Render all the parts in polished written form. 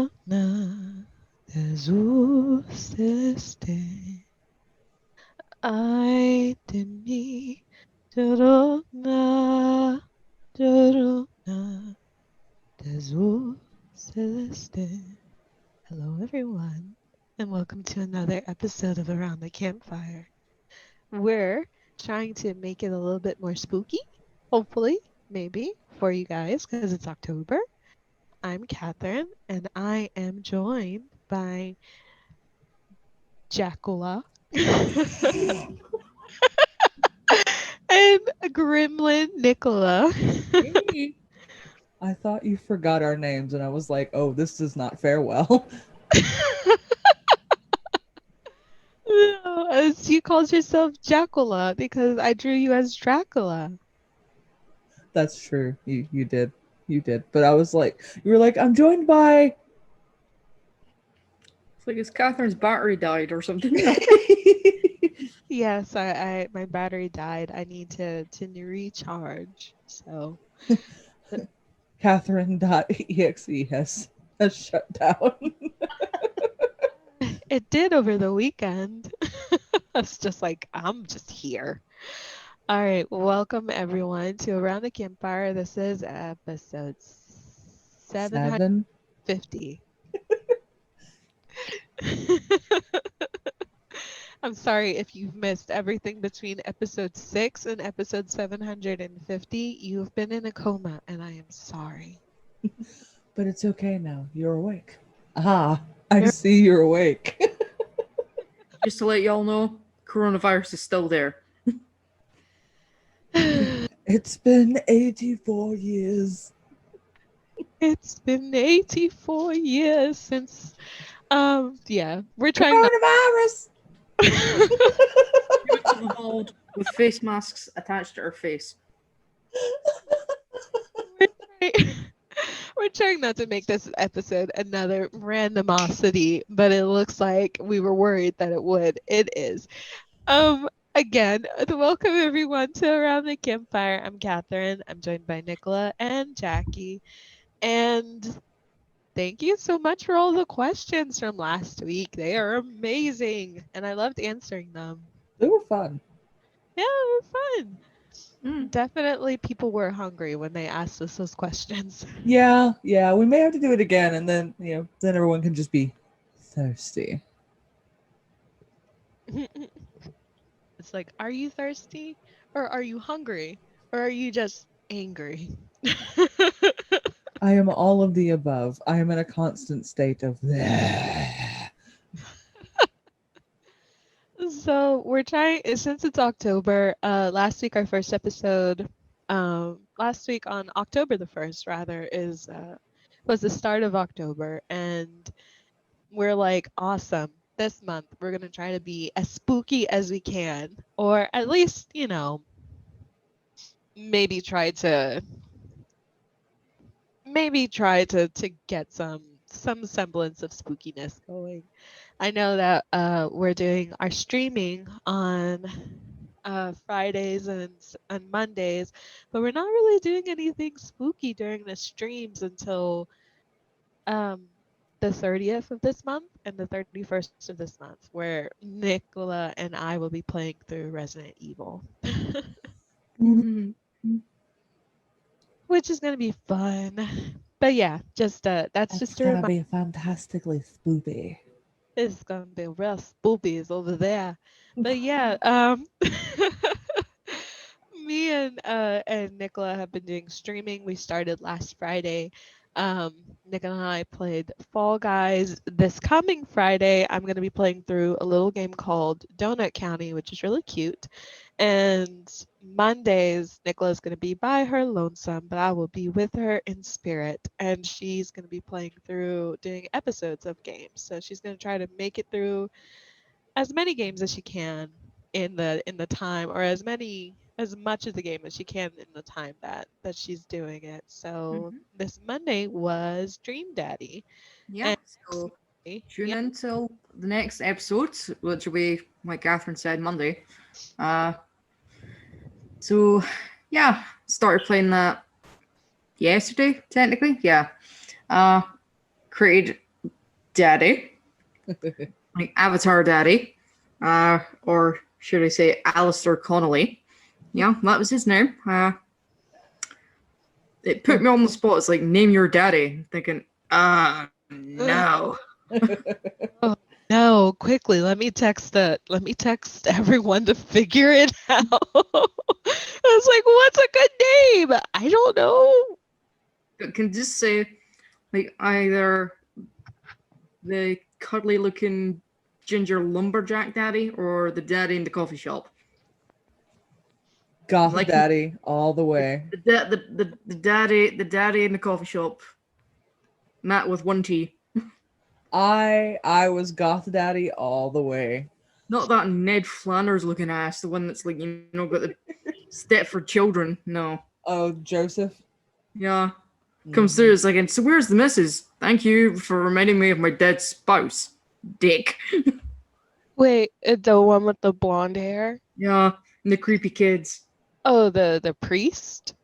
Corona desiste. Ay de mí, Corona, Corona desiste. Hello, everyone, and welcome to another episode of Around the Campfire. We're trying to make it a little bit more spooky, hopefully, maybe, for you guys, because it's October. I'm Catherine, and I am joined by Jacula and Gremlin Nicola. Hey. I thought you forgot our names, and I was like, oh, this does not fare well. No, you called yourself Jacula because I drew you as Dracula. That's true. You did. You did. But I was like, you were like, I'm joined by. It's like, is Catherine's battery died or something? Yes, I my battery died. I need to recharge. So Catherine.exe has shut down. it did over the weekend. It's just like I'm just here. All right, welcome everyone to Around the Campfire. This is episode 7. 750. I'm sorry if you've missed everything between episode 6 and episode 750. You've been in a coma, and I am sorry. But it's okay now. You're awake. Ah, I see you're awake. Just to let y'all know, coronavirus is still there. It's been 84 years. It's been 84 years since yeah, we're trying not Coronavirus! Humans have evolved with face masks attached to our face. we're trying not to make this episode another randomosity, but it looks like we were worried that it would. It is. Again, welcome everyone to Around the Campfire. I'm Catherine. I'm joined by Nicola and Jackie. And thank you so much for all the questions from last week. They are amazing. And I loved answering them. They were fun. Yeah, they were fun. Mm. Definitely people were hungry when they asked us those questions. Yeah, we may have to do it again, and then then everyone can just be thirsty. It's like, are you thirsty? Or are you hungry? Or are you just angry? I am all of the above. I am in a constant state of So we're trying, since it's October, last week our first episode, last week on October the 1st rather, was the start of October, and we're like, awesome, this month we're gonna try to be as spooky as we can, or at least, maybe try to get some semblance of spookiness going. I know that we're doing our streaming on Fridays and Mondays, but we're not really doing anything spooky during the streams until um, the 30th of this month and the 31st of this month, where Nicola and I will be playing through Resident Evil, Mm. which is going to be fun. But yeah, just that's It's just a gonna reminder. be fantastically spoopy. It's gonna be real spoopies over there. But yeah, me and Nicola have been doing streaming. We started last Friday. Nick and I played Fall Guys. This coming Friday, I'm gonna be playing through a little game called Donut County, which is really cute. And Mondays, Nicola's gonna be by her lonesome, but I will be with her in spirit, and she's gonna be playing through doing episodes of games. So she's gonna try to make it through as many games as she can in the time, or as much of the game as she can in the time that she's doing it. So Mhm. this Monday was Dream Daddy. Yeah, And so tune yeah, in till the next episode, which will be, like Catherine said, Monday. Uh, so, yeah, started playing that yesterday, technically. Yeah. Uh, created daddy, like Avatar daddy, or should I say Alistair Connolly? Yeah, that was his name. It put me on the spot. It's like, name your daddy. I'm thinking, no. Oh no, quickly, let me text everyone to figure it out. I was like, what's a good name? I don't know. It can just say, like, either the cuddly looking ginger lumberjack daddy or the daddy in the coffee shop. Goth Like daddy all the way. the daddy in the coffee shop. Matt with one T. I was goth daddy all the way. Not that Ned Flanders looking ass, the one that's like, got the step for children. No. Oh, Joseph. Yeah. Comes through, it's like, and so where's the missus? Thank you for reminding me of my dead spouse. Dick. Wait, the one with the blonde hair? Yeah. And the creepy kids. Oh, the priest?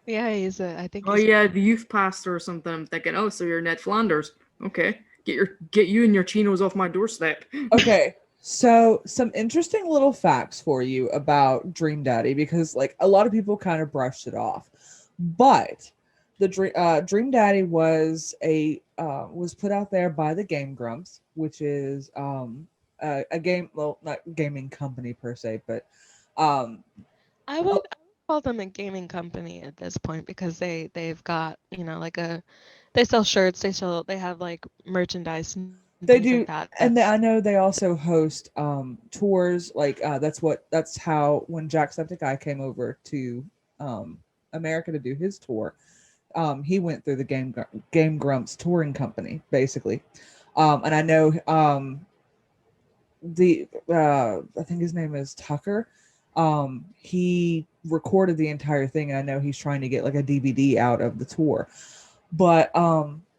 Yeah, I think Oh he's yeah, the youth pastor or something. I'm thinking, oh, so you're Ned Flanders. Okay. Get you and your chinos off my doorstep. Okay, so some interesting little facts for you about Dream Daddy, because like a lot of people kind of brushed it off, but the Dream Daddy was put out there by the Game Grumps, which is a game, well, not gaming company per se, but I would call them a gaming company at this point because they've got, they sell shirts, they have like merchandise and they things do, like that. and I know they also host tours. Like that's how when Jacksepticeye came over to America to do his tour, he went through the Game Grumps touring company basically, and I know the I think his name is Tucker. He recorded the entire thing, and I know he's trying to get like a DVD out of the tour. But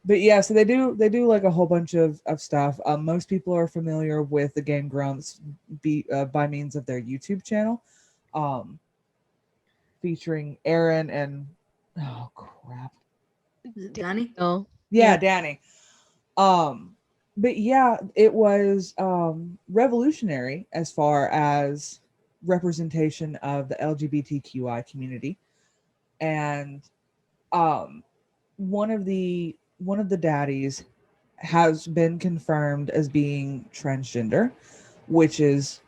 yeah, so they do like a whole bunch of stuff. Most people are familiar with the Game Grumps by means of their YouTube channel, um, featuring Aaron and oh crap, Danny? No. yeah, Danny. Um, but yeah, it was revolutionary as far as representation of the LGBTQI community, and um, one of the daddies has been confirmed as being transgender, which is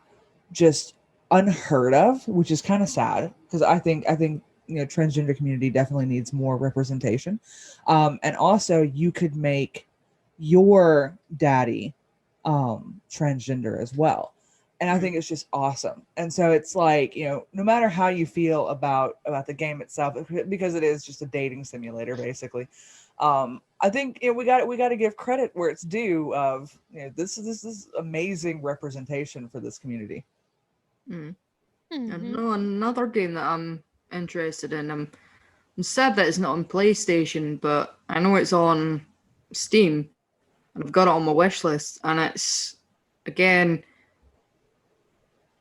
just unheard of, which is kind of sad because I think transgender community definitely needs more representation, and also you could make your daddy transgender as well, and I think it's just awesome. And so it's like, no matter how you feel about the game itself, because it is just a dating simulator basically, I think we got to give credit where it's due of this is amazing representation for this community. Mm. I Mhm. know another game that I'm interested in. I'm sad that it's not on PlayStation, but I know it's on Steam, and I've got it on my wish list. And again,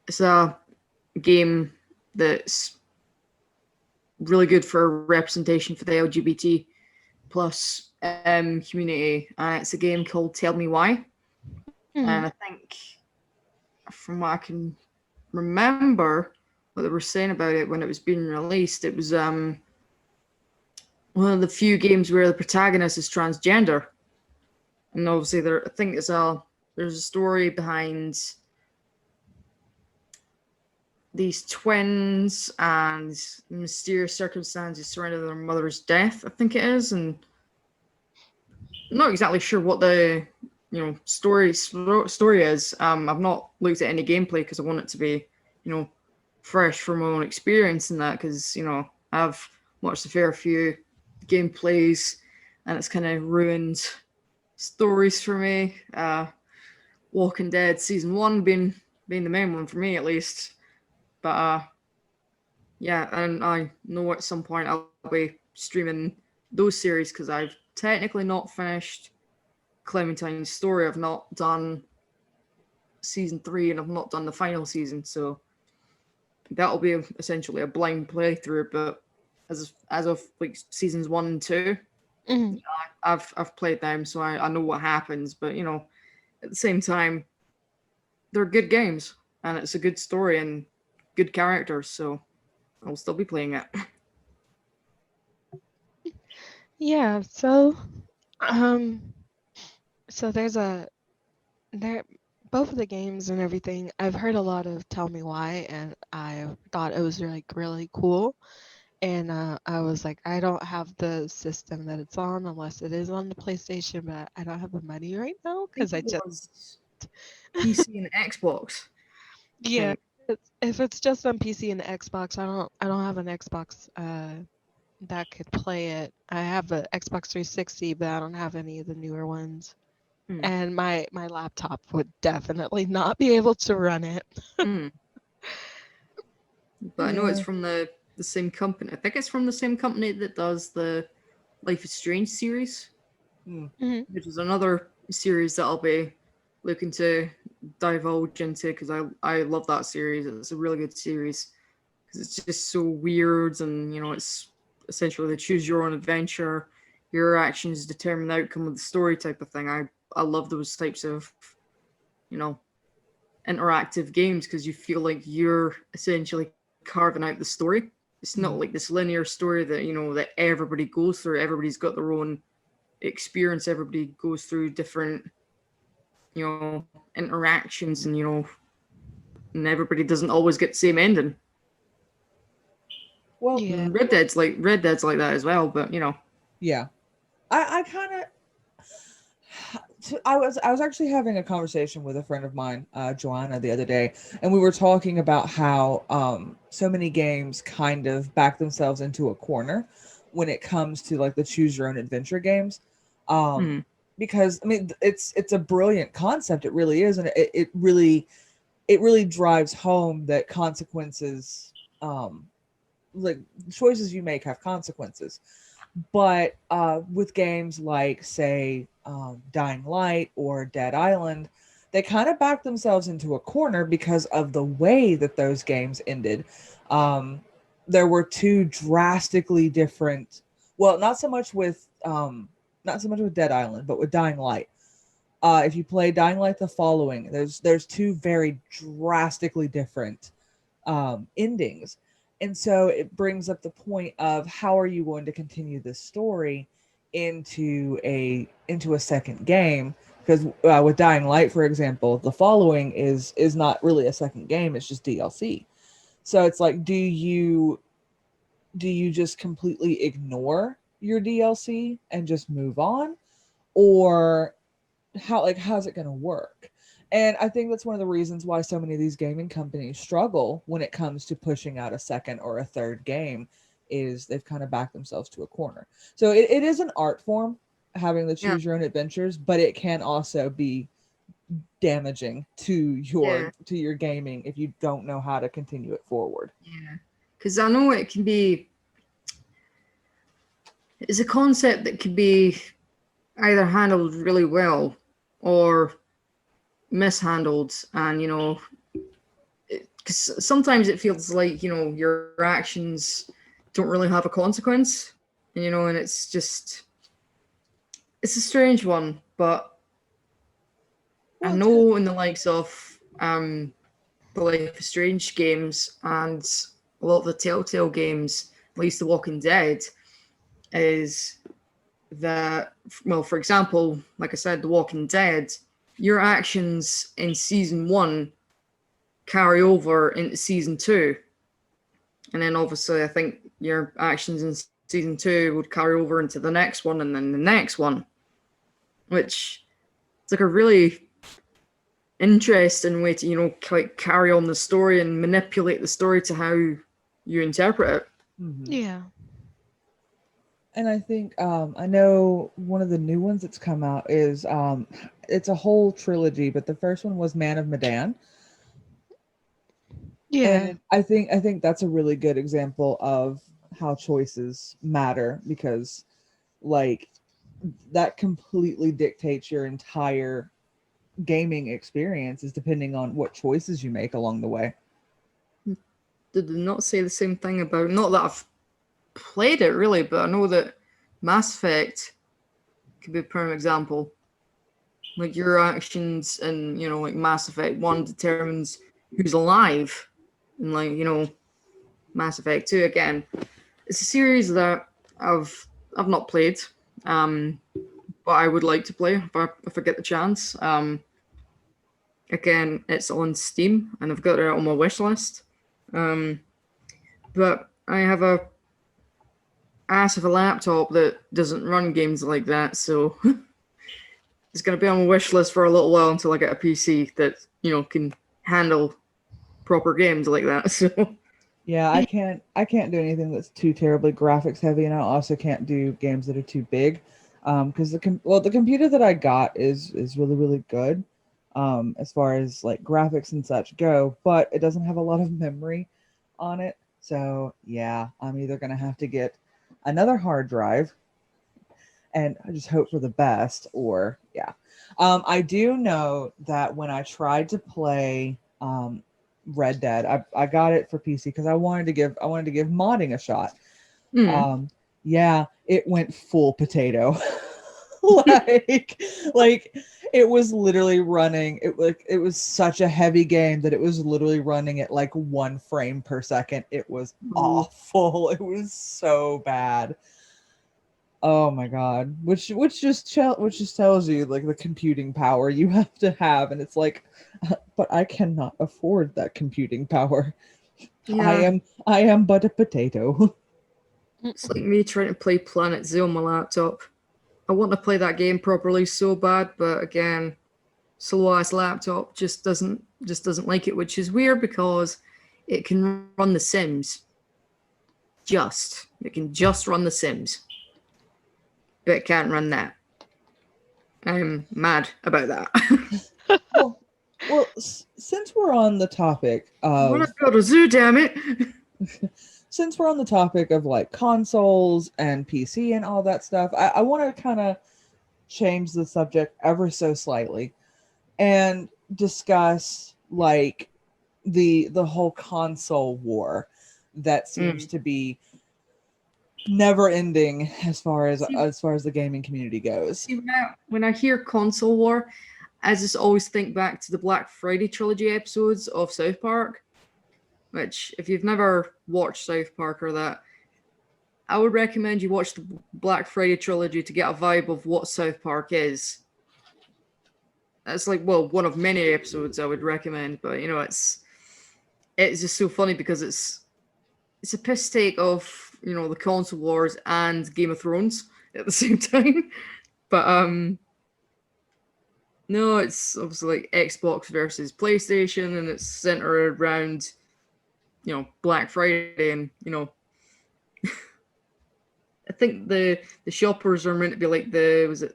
it's a game that's really good for representation for the LGBT plus community, and it's a game called Tell Me Why. And I think, from what I can remember, what they were saying about it when it was being released, it was one of the few games where the protagonist is transgender. And obviously, I think there's a story behind these twins and mysterious circumstances surrounding their mother's death, I think it is. And I'm not exactly sure what the story is. I've not looked at any gameplay because I want it to be fresh from my own experience in that, because I've watched a fair few gameplays and it's kind of ruined stories for me. Walking Dead season 1 being the main one for me, at least. But yeah, and I know at some point I'll be streaming those series because I've technically not finished Clementine's story. I've not done season 3 and I've not done the final season, so that'll be essentially a blind playthrough. But as of like seasons 1 and 2, Mhm. I've played them, so I know what happens. But at the same time, they're good games, and it's a good story and good characters. So I'll still be playing it. Yeah, um so there both of the games and everything, I've heard a lot of tell me why, and I thought it was like really cool. And I was like, I don't have the system that it's on unless it is on the PlayStation, but I don't have the money right now I think because I it just was PC and Xbox. I yeah. think. If it's just on PC and Xbox, I don't have an Xbox that could play it. I have a Xbox 360, but I don't have any of the newer ones. Hmm. And my laptop would definitely not be able to run it. Hmm. But I know it's Yeah. from the same company. I think it's from the same company that does the Life is Strange series, Mm. Mhm. which is another series that I'll be looking to divulge into because I love that series. It's a really good series because it's just so weird and it's essentially the choose your own adventure, your actions determine the outcome of the story type of thing. I love those types of you know interactive games because you feel like you're essentially carving out the story. It's not like Mhm. this linear story that that everybody goes through. Everybody's got their own experience. Everybody goes through different interactions, and everybody doesn't always get the same ending. Well, Yeah. Red Dead's like that as well, but yeah. I kind of I was actually having a conversation with a friend of mine, Joanna, the other day, and we were talking about how so many games kind of back themselves into a corner when it comes to like the choose your own adventure games. Um, hmm, because I mean it's a brilliant concept, it really is, and it really drives home that consequences, like choices you make have consequences. But with games like, say, Dying Light or Dead Island, they kind of backed themselves into a corner because of the way that those games ended. Um, there were two drastically different. Well, not so much with Dead Island, but with Dying Light. If you play Dying Light: The Following, there's two very drastically different endings. And so it brings up the point of how are you going to continue this story into a second game? Because with Dying Light, for example, the following is not really a second game; it's just DLC. So it's like, do you just completely ignore your DLC and just move on, or how's it going to work? And I think that's one of the reasons why so many of these gaming companies struggle when it comes to pushing out a second or a third game, is they've kind of backed themselves to a corner. So it is an art form, having the yeah, choose your own adventures, but it can also be damaging to your yeah, to your gaming if you don't know how to continue it forward. yeah. Because I know it can be. It's a concept that could be either handled really well or mishandled, and because sometimes it feels like your actions don't really have a consequence, and it's a strange one. But I Well, know in the likes of the Life is Strange games and a lot of the Telltale games, at least The Walking Dead, is that, well, for example, like I said, The Walking Dead, your actions in season one carry over into season two. And then obviously, I think your actions in season two would carry over into the next one and then the next one, which it's like a really interesting way to, like carry on the story and manipulate the story to how you interpret it. mhm. Yeah. And I think I know one of the new ones that's come out is it's a whole trilogy, but the first one was Man of Medan. Yeah. And I think that's a really good example of how choices matter, because like that completely dictates your entire gaming experience, is depending on what choices you make along the way. Did they not say the same thing about, not that I've played it really, but I know that Mass Effect could be a prime example. Like your actions and like Mass Effect 1 determines who's alive. And like, Mass Effect 2 again. It's a series that I've not played. But I would like to play if I get the chance. Again, it's on Steam and I've got it on my wish list. But I have a ass of a laptop that doesn't run games like that, so it's going to be on my wish list for a little while until I get a PC that can handle proper games like that. So Yeah, I can't do anything that's too terribly graphics heavy, and I also can't do games that are too big. Because the computer that I got is really really good, as far as like graphics and such go, but it doesn't have a lot of memory on it. So yeah, I'm either gonna have to get another hard drive and I just hope for the best, or yeah. I do know that when I tried to play Red Dead, I got it for PC because I wanted to give modding a shot. mm, Yeah, it went full potato. like like it was literally running, it was such a heavy game that it was literally running at like 1 frame per second. It was awful. It was so bad. Oh my god. Which just tells you like the computing power you have to have, and it's like but I cannot afford that computing power. I yeah, am I am but a potato. it's like me trying to play Planet Zoo on my laptop. I want to play that game properly so bad, but again, slow ass laptop just doesn't like it, which is weird because it can run The Sims. It can just run The Sims, but it can't run that. I'm mad about that. well, since we're on the topic I want of to build a zoo, damn it. since we're on the topic of like consoles and PC and all that stuff, I want to kind of change the subject ever so slightly and discuss like the whole console war that seems to be never ending See, as far as the gaming community goes. see when I hear console war, I just always think back to the Black Friday trilogy episodes of South Park. Which, if you've never watched South Park or that, I would recommend you watch the Black Friday trilogy to get a vibe of what South Park is. That's like, well, one of many episodes I would recommend, but it's just so funny because it's a piss take of the console wars and Game of Thrones at the same time. But no, it's obviously like Xbox versus PlayStation, and it's centered around Black Friday, and I think the shoppers are meant to be like the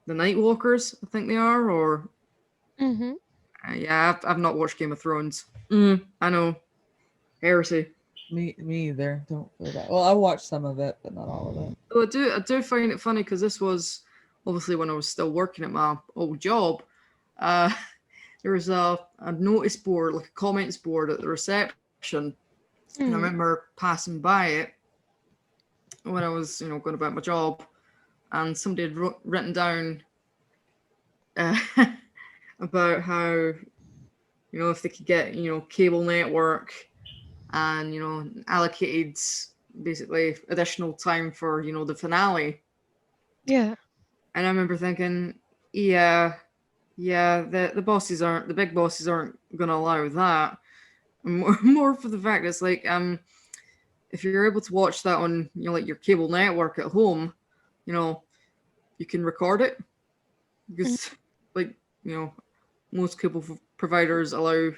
Night Walkers, I think they are, or Mm-hmm. yeah, I've not watched Game of Thrones. I know, heresy. Me either. Don't feel that. Well, I watched some of it, but not all of it. So I do find it funny because this was obviously when I was still working at my old job. Uh, there was a notice board, like a comments board at the reception, and I Mm. remember passing by it when I was going about my job, and somebody had written down uh, about how if they could get cable network and allocated basically additional time for the finale. Yeah. And I remember thinking, yeah, the bosses aren't the big bosses aren't gonna allow that. And more for the fact it's like if you're able to watch that on like your cable network at home, you know you can record it Mm. because like most cable providers allow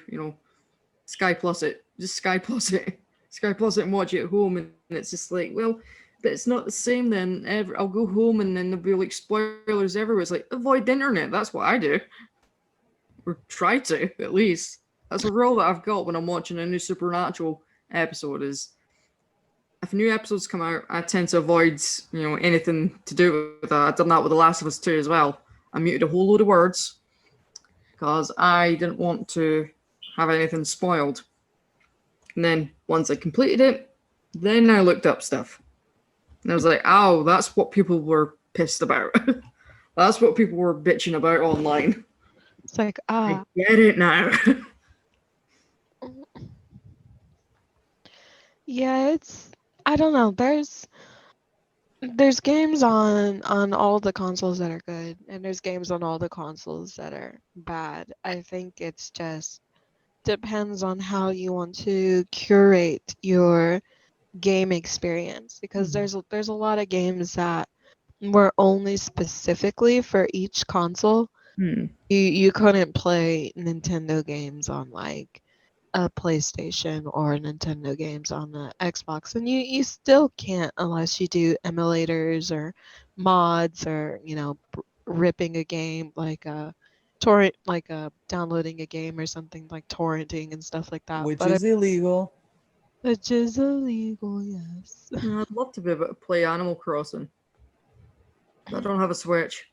Sky Plus it, just Sky Plus it, Sky Plus it, and watch it at home. And it's just like, well, but it's not the same. Then I'll go home and then there'll be like spoilers everywhere. It's like avoid the internet. That's what I do, or try to at least. That's a rule that I've got when I'm watching a new Supernatural episode. Is if new episodes come out, I tend to avoid anything to do with that. I've done that with The Last of Us 2 as well. I muted a whole load of words because I didn't want to have anything spoiled. And then once I completed it, then I looked up stuff. And I was like, oh, that's what people were pissed about. That's what people were bitching about online. It's like, I get it now. yeah, it's I don't know. There's games on all the consoles that are good, and there's games on all the consoles that are bad. I think it's just depends on how you want to curate your game experience because there's a lot of games that were only specifically for each console. Hmm. You couldn't play Nintendo games on like a PlayStation or Nintendo games on the Xbox, and you still can't unless you do emulators or mods or ripping a game like a torrent, like downloading a game or something like torrenting and stuff like that. which But is illegal. which is illegal, yes. I'd love to be able to play Animal Crossing. But I don't have a Switch.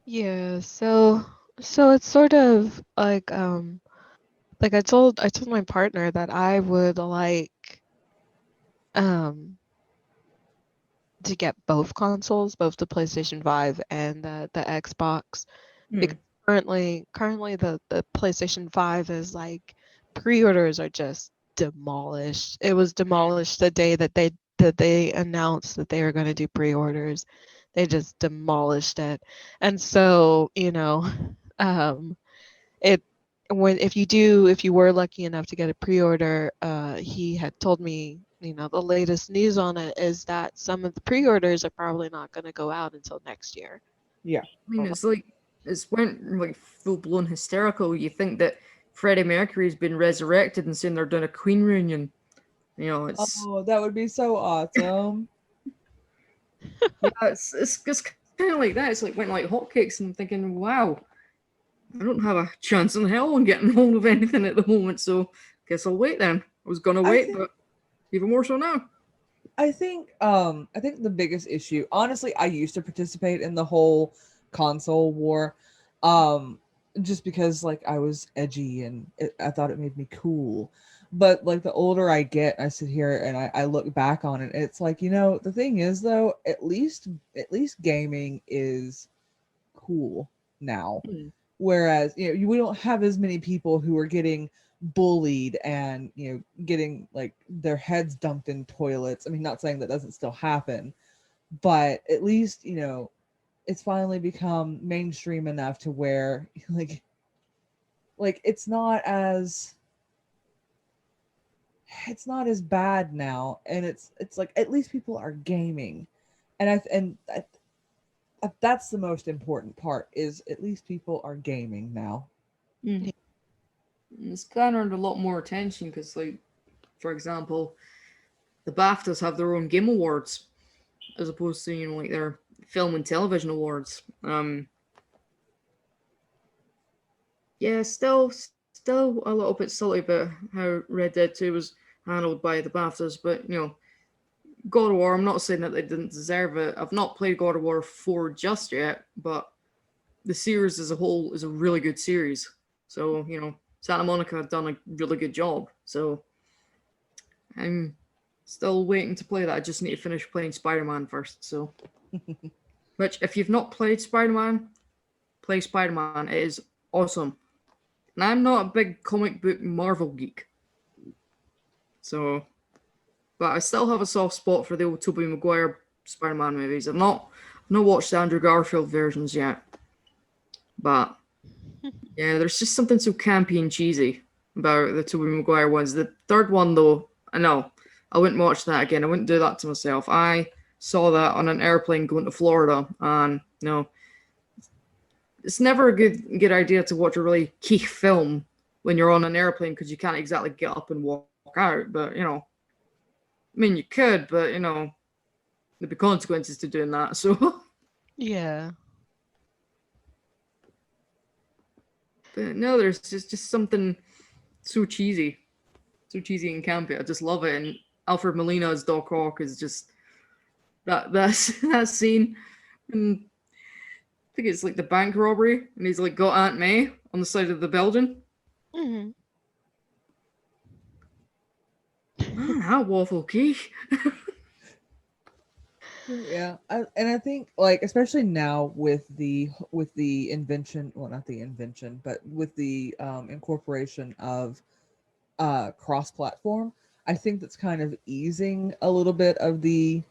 Yeah, so it's sort of like I told my partner that I would like um to get both consoles, both the PlayStation 5 and the Xbox, Hmm. because currently the PlayStation 5 is like pre-orders are just demolished. It was demolished the day that they announced that they were going to do pre-orders. They just demolished it. And so, um it when if you were lucky enough to get a pre-order, he had told me, the latest news on it is that some of the pre-orders are probably not going to go out until next year. Yeah. I mean, it's went like full blown hysterical. You think that Freddie Mercury's been resurrected and saying they're doing a Queen reunion. It's Oh, that would be so awesome. yeah, it's kind of like that. It's like went like hotcakes, and I'm thinking, wow, I don't have a chance in hell on getting hold of anything at the moment. So guess I'll wait then. I was gonna I wait, think but even more so now. I think the biggest issue, honestly, I used to participate in the whole console war, um just because like I was edgy and I thought it made me cool. But like the older I get, I sit here and I look back on it. It's like, the thing is though, at least gaming is cool now. Hmm. Whereas, we don't have as many people who are getting bullied and, getting like their heads dumped in toilets. I mean, not saying that doesn't still happen, but at least, it's finally become mainstream enough to where like it's not as bad now, and it's like at least people are gaming. That's the most important part, is at least people are gaming now. Hmm. It's garnered a lot more attention because, like, for example, the BAFTAs have their own game awards as opposed to like their film and television awards. Yeah, still a little bit salty about how Red Dead 2 was handled by the BAFTAs, but God of War, I'm not saying that they didn't deserve it. I've not played God of War 4 just yet, but the series as a whole is a really good series. So, Santa Monica have done a really good job. So I'm still waiting to play that. I just need to finish playing Spider-Man first. So, which if you've not played Spider-Man, play Spider-Man. It is awesome. And I'm not a big comic book Marvel geek. So, but I still have a soft spot for the old Tobey Maguire Spider-Man movies. I've not watched the Andrew Garfield versions yet. But yeah, there's just something so campy and cheesy about the Tobey Maguire ones. The third one though, I know. I wouldn't watch that again. I wouldn't do that to myself. I saw that on an airplane going to Florida, and it's never a good idea to watch a really key film when you're on an airplane because you can't exactly get up and walk out. But I mean, you could, but there'd be consequences to doing that. So, Yeah. but no, there's just something so cheesy and campy. I just love it. And Alfred Molina as Doc Ock is just that's that scene. And I think it's like the bank robbery, and he's like got Aunt May on the side of the building. Hmm. Man, that waffle cake. Yeah, and I think like especially now with the invention, well, not the invention, but with the incorporation of cross platform, I think that's kind of easing a little bit of the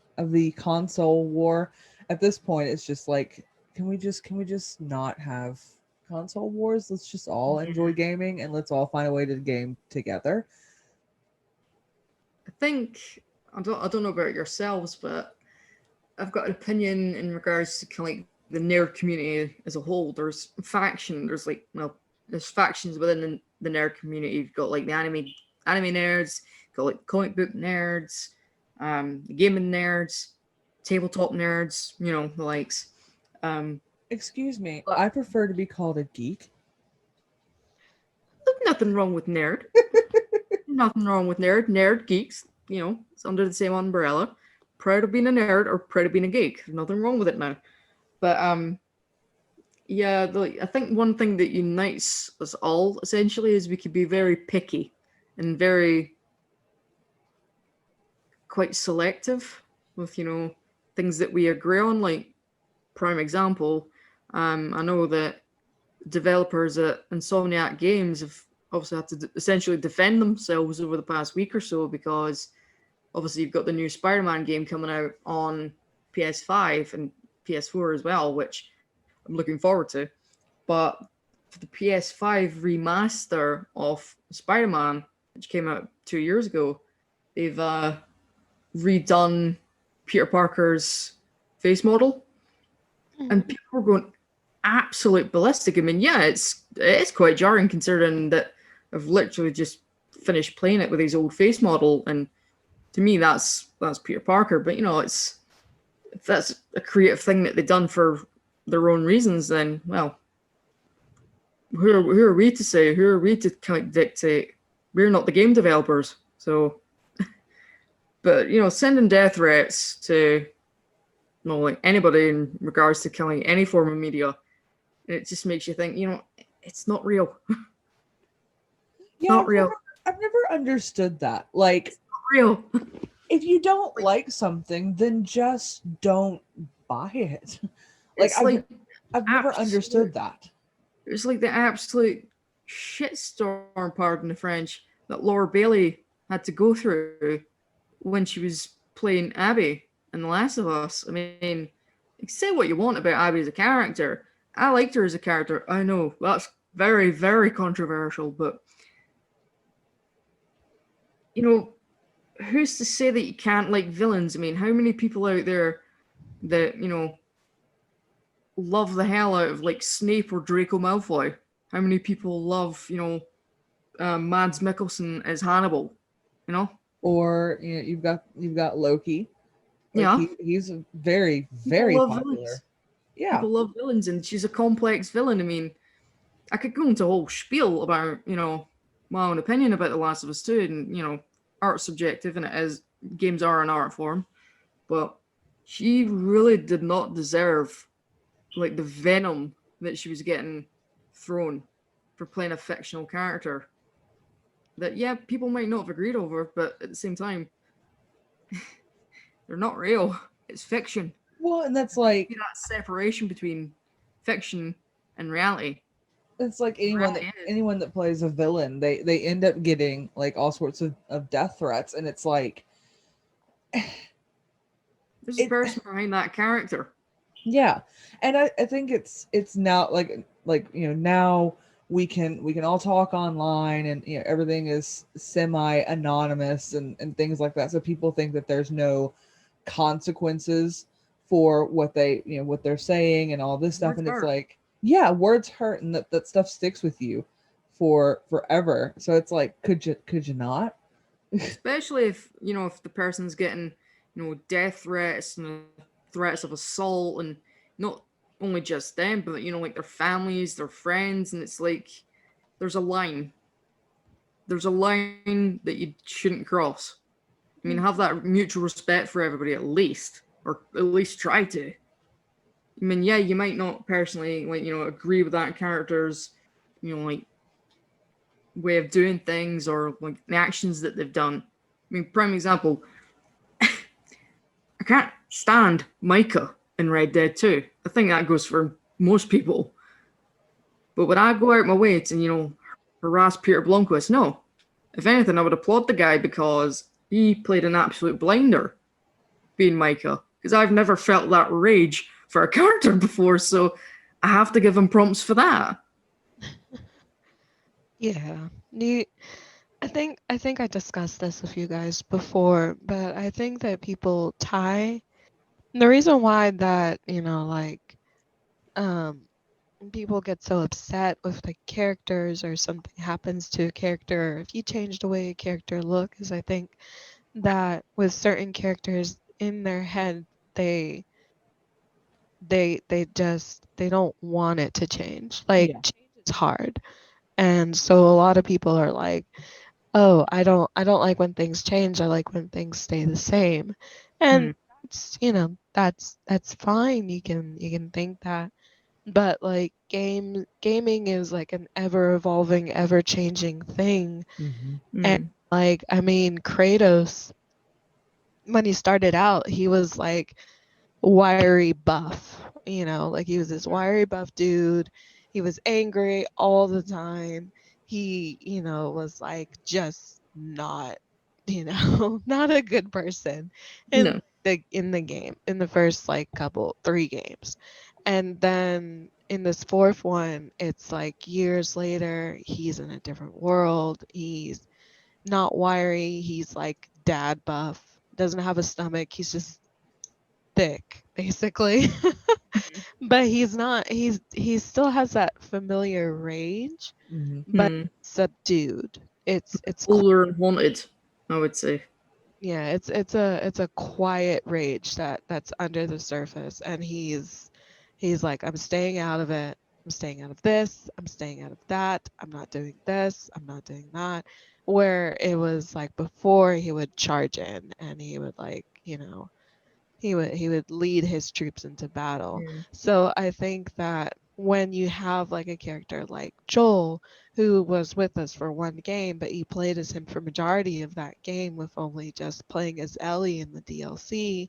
console war. At this point, it's just like, can we just not have console wars? Let's just all enjoy Yeah. gaming and let's all find a way to game together. I think I don't know about yourselves, but I've got an opinion in regards to kind of like the nerd community as a whole. There's faction. There's like there's factions within the nerd community. You've got like the anime nerds, you've got like comic book nerds, the gaming nerds, tabletop nerds. The likes. Um, Excuse me, but I prefer to be called a geek. there's nothing wrong with nerd. Nothing wrong with nerd. Nerd geeks. It's under the same umbrella. Proud of being a nerd or proud of being a geek. There's nothing wrong with it now. But yeah, I think one thing that unites us all essentially is we could be very picky and very quite selective with things that we agree on. Like prime example, I know that developers at Insomniac Games have obviously had to essentially defend themselves over the past week or so because obviously you've got the new Spider-Man game coming out on PS5 and PS4 as well, which I'm looking forward to. But for the PS5 remaster of Spider-Man, which came out 2 years ago, they've redone Peter Parker's face model, and Mhm. people were going absolute ballistic. I mean, yeah, it's quite jarring considering that I've literally just finished playing it with his old face model, and to me, that's Peter Parker. But it's if that's a creative thing that they've done for their own reasons, then well, who are we to say? Who are we to kind of dictate? We're not the game developers, so. But sending death threats to like anybody in regards to killing any form of media, it just makes you think. It's not real. It's Yeah, not real. I've never understood that. Like, Real. if you don't like something, then just don't buy it. Like, It's like I've never absolute. understood that. It's like the absolute shitstorm, pardon the French, that Laura Bailey had to go through when she was playing Abby in The Last of Us. I mean, say what you want about Abby as a character. I liked her as a character. I know that's very, very controversial, but you know, who's to say that you can't like villains? I mean, how many people out there that love the hell out of like Snape or Draco Malfoy? How many people love Mads Mikkelsen as Hannibal? You know, Or you've got Loki. Like yeah, he's very people very love villains. popular. Yeah. People love villains, and she's a complex villain. I mean, I could go into a whole spiel about my own opinion about The Last of Us 2, and art's subjective, and it is games are an art form, but she really did not deserve like the venom that she was getting thrown for playing a fictional character. That yeah, people might not have agreed over, but at the same time, they're not real. It's fiction. Well, and that's like That separation between fiction and reality. it's like Reality is anyone that plays a villain, they end up getting like all sorts of death threats, and it's like there's a it person behind that character. yeah. And I think it's now like now we can all talk online, and everything is semi anonymous and things like that, so people think that there's no consequences for what they what they're saying and all this stuff, Words and it's hurt. like yeah, words hurt, and that stuff sticks with you for forever. So it's like, could you not? Especially if if the person's getting death threats and threats of assault, and not only just them, but like their families, their friends, and it's like there's a line. There's a line that you shouldn't cross. I mean, have that mutual respect for everybody at least, or at least try to. I mean, yeah, you might not personally like agree with that character's like way of doing things or like the actions that they've done. I mean, prime example, I can't stand Micah in Red Dead 2. I think that goes for most people. But would I go out my way to, harass Peter Blomquist? No. If anything, I would applaud the guy because he played an absolute blinder being Micah. Because I've never felt that rage for a character before, so I have to give him prompts for that. Yeah. I think I discussed this with you guys before, but I think that people tie the reason why that, um people get so upset with like characters or something happens to a character, or if you change the way a character look, is I think that with certain characters in their head, they they don't want it to change. Like Yeah. change is hard. And so a lot of people are like, "Oh, I don't like when things change. I like when things stay the same." And Hmm. that's fine. You can think that. But like gaming is like an ever evolving, ever changing thing. Hmm. And Hmm. like I mean, Kratos, when he started out, he was like wiry buff, like he was this wiry buff dude. He was angry all the time. He, was like just not, not a good person in No. the game, in the first like couple 3 games. And then in this fourth one, it's like years later, he's in a different world. He's not wiry. He's like dad buff. Doesn't have a stomach. He's just thick, basically. But he's not he still has that familiar rage, Hmm. but Hmm. subdued. It's Older and wanted, I would say. yeah, it's a quiet rage that's under the surface, and he's like, I'm staying out of it. I'm staying out of this. I'm staying out of that. I'm not doing this. I'm not doing that. Where it was like before, he would charge in and he would like, he would lead his troops into battle. Hmm. So I think that when you have like a character like Joel, who was with us for 1 game, but you played as him for majority of that game with only just playing as Ellie in the DLC,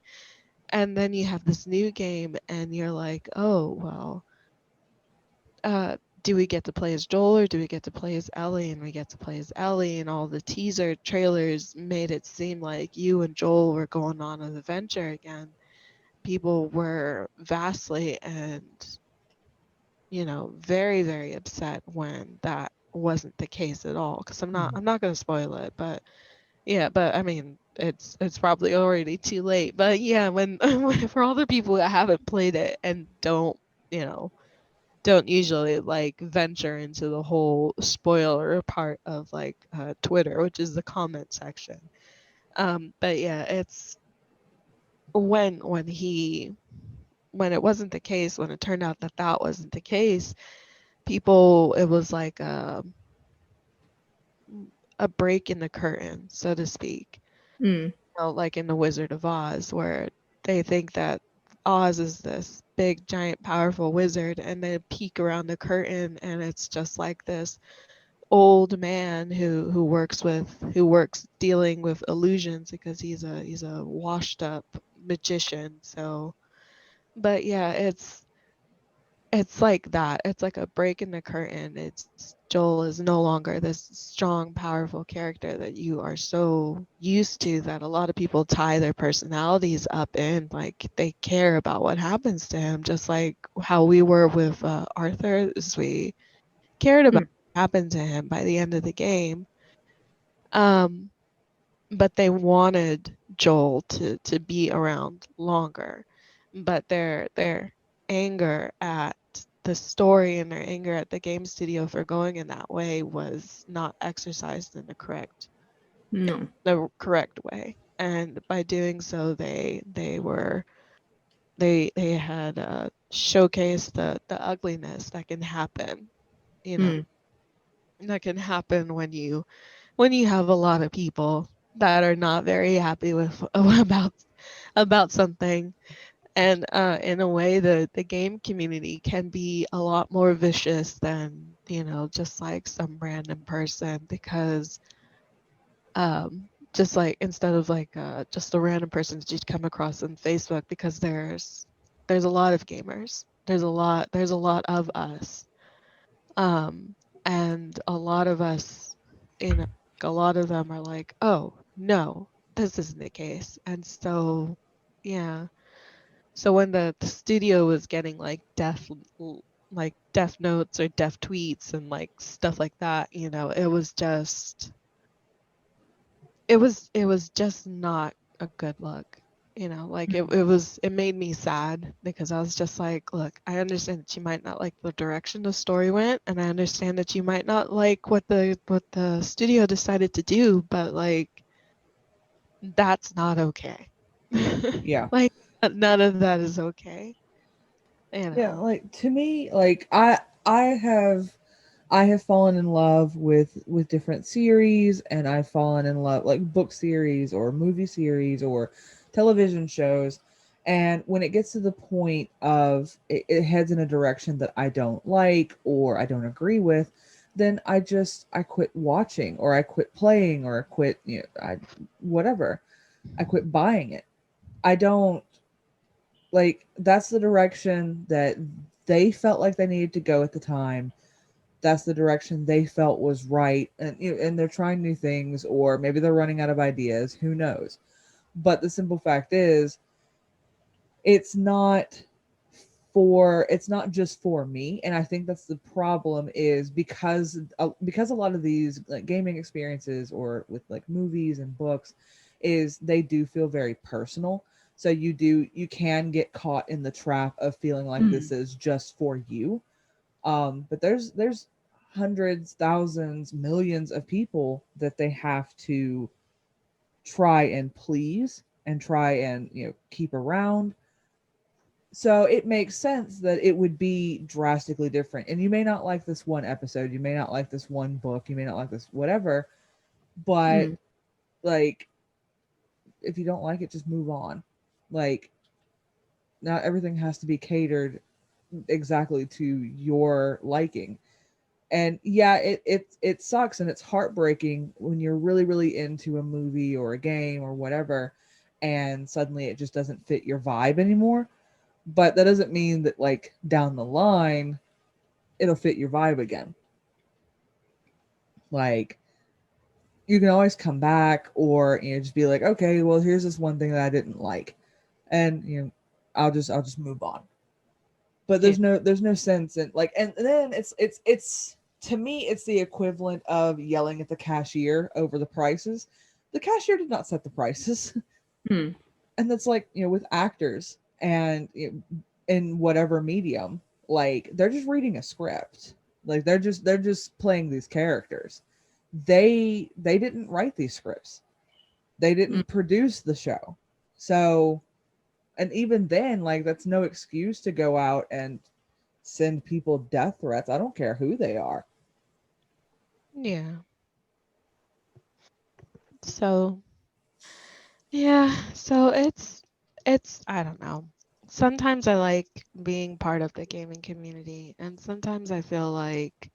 and then you have this new game and you're like, oh well, do we get to play as Joel or do we get to play as Ellie? And we get to play as Ellie, and all the teaser trailers made it seem like you and Joel were going on an adventure again. People were vastly and very, very upset when that wasn't the case at all, because I'm not going to spoil it, but yeah, but I mean it's probably already too late, but yeah, when, for all the people that haven't played it and you know don't usually like venture into the whole spoiler part of like Twitter, which is the comment section. But yeah, it's when when it wasn't the case, when it turned out that that wasn't the case, people, it was like a break in the curtain, so to speak. Hmm. Like in The Wizard of Oz, where they think that Oz is this big, giant, powerful wizard, and they peek around the curtain, and it's just like this old man who works dealing with illusions, because he's a washed up magician. So, but yeah, it's like that. It's like a break in the curtain. It's Joel is no longer this strong, powerful character that you are so used to, that a lot of people tie their personalities up in. Like they care about what happens to him, just like how we were with Arthur. Is we cared about Hmm. what happened to him by the end of the game. Um, but they wanted Joel to be around longer. But their anger at the story and their anger at the game studio for going in that way was not exercised in No. the correct way. And by doing so, they had showcased the ugliness that can happen. You know, Hmm. that can happen when you have a lot of people that are not very happy with about something. And in a way, the game community can be a lot more vicious than just like some random person, because just like instead of like just a random person that you'd come across on Facebook, because there's a lot of gamers. There's a lot of us. Um and a lot of us, a lot of them are like, "Oh, no, this isn't the case." And so yeah. So when the studio was getting like death notes or death tweets and like stuff like that, it was just not a good look. Like it made me sad, because I was just like, look, I understand that you might not like the direction the story went, and I understand that you might not like what the studio decided to do, but like that's not okay. Yeah. Like none of that is okay, you Yeah, know. like to me, like I have fallen in love with different series, and I've fallen in love like book series or movie series or television shows. And when it gets to the point of it heads in a direction that I don't like or I don't agree with, then I quit watching, or I quit playing, or I quit, I whatever. I quit buying it. I don't like that's the direction that they felt like they needed to go at the time. That's the direction they felt was right, and and they're trying new things, or maybe they're running out of ideas, who knows. But the simple fact is, it's not it's not just for me. And I think that's the problem, is because a lot of these like gaming experiences or with like movies and books is they do feel very personal. So you can get caught in the trap of feeling like Mm. this is just for you. But there's hundreds, thousands, millions of people that they have to try and please and try and keep around. So it makes sense that it would be drastically different. And you may not like this one episode, you may not like this one book, you may not like this whatever, but Mm. like if you don't like it, just move on. Like, not everything has to be catered exactly to your liking. And yeah, it sucks and it's heartbreaking when you're really really into a movie or a game or whatever, and suddenly it just doesn't fit your vibe anymore. But that doesn't mean that like down the line it'll fit your vibe again. Like, you can always come back, or just be like, okay, well, here's this one thing that I didn't like, and I'll just move on. But Yeah. there's no sense in like, and then it's to me it's the equivalent of yelling at the cashier over the prices. The cashier did not set the prices. Mm. And that's like, with actors and in whatever medium, like they're just reading a script. Like they're just playing these characters. They didn't write these scripts. They Mm. didn't produce the show. So, and even then, like, that's no excuse to go out and send people death threats. I don't care who they are. Yeah. So, yeah, so it's I don't know. Sometimes I like being part of the gaming community, and sometimes I feel like,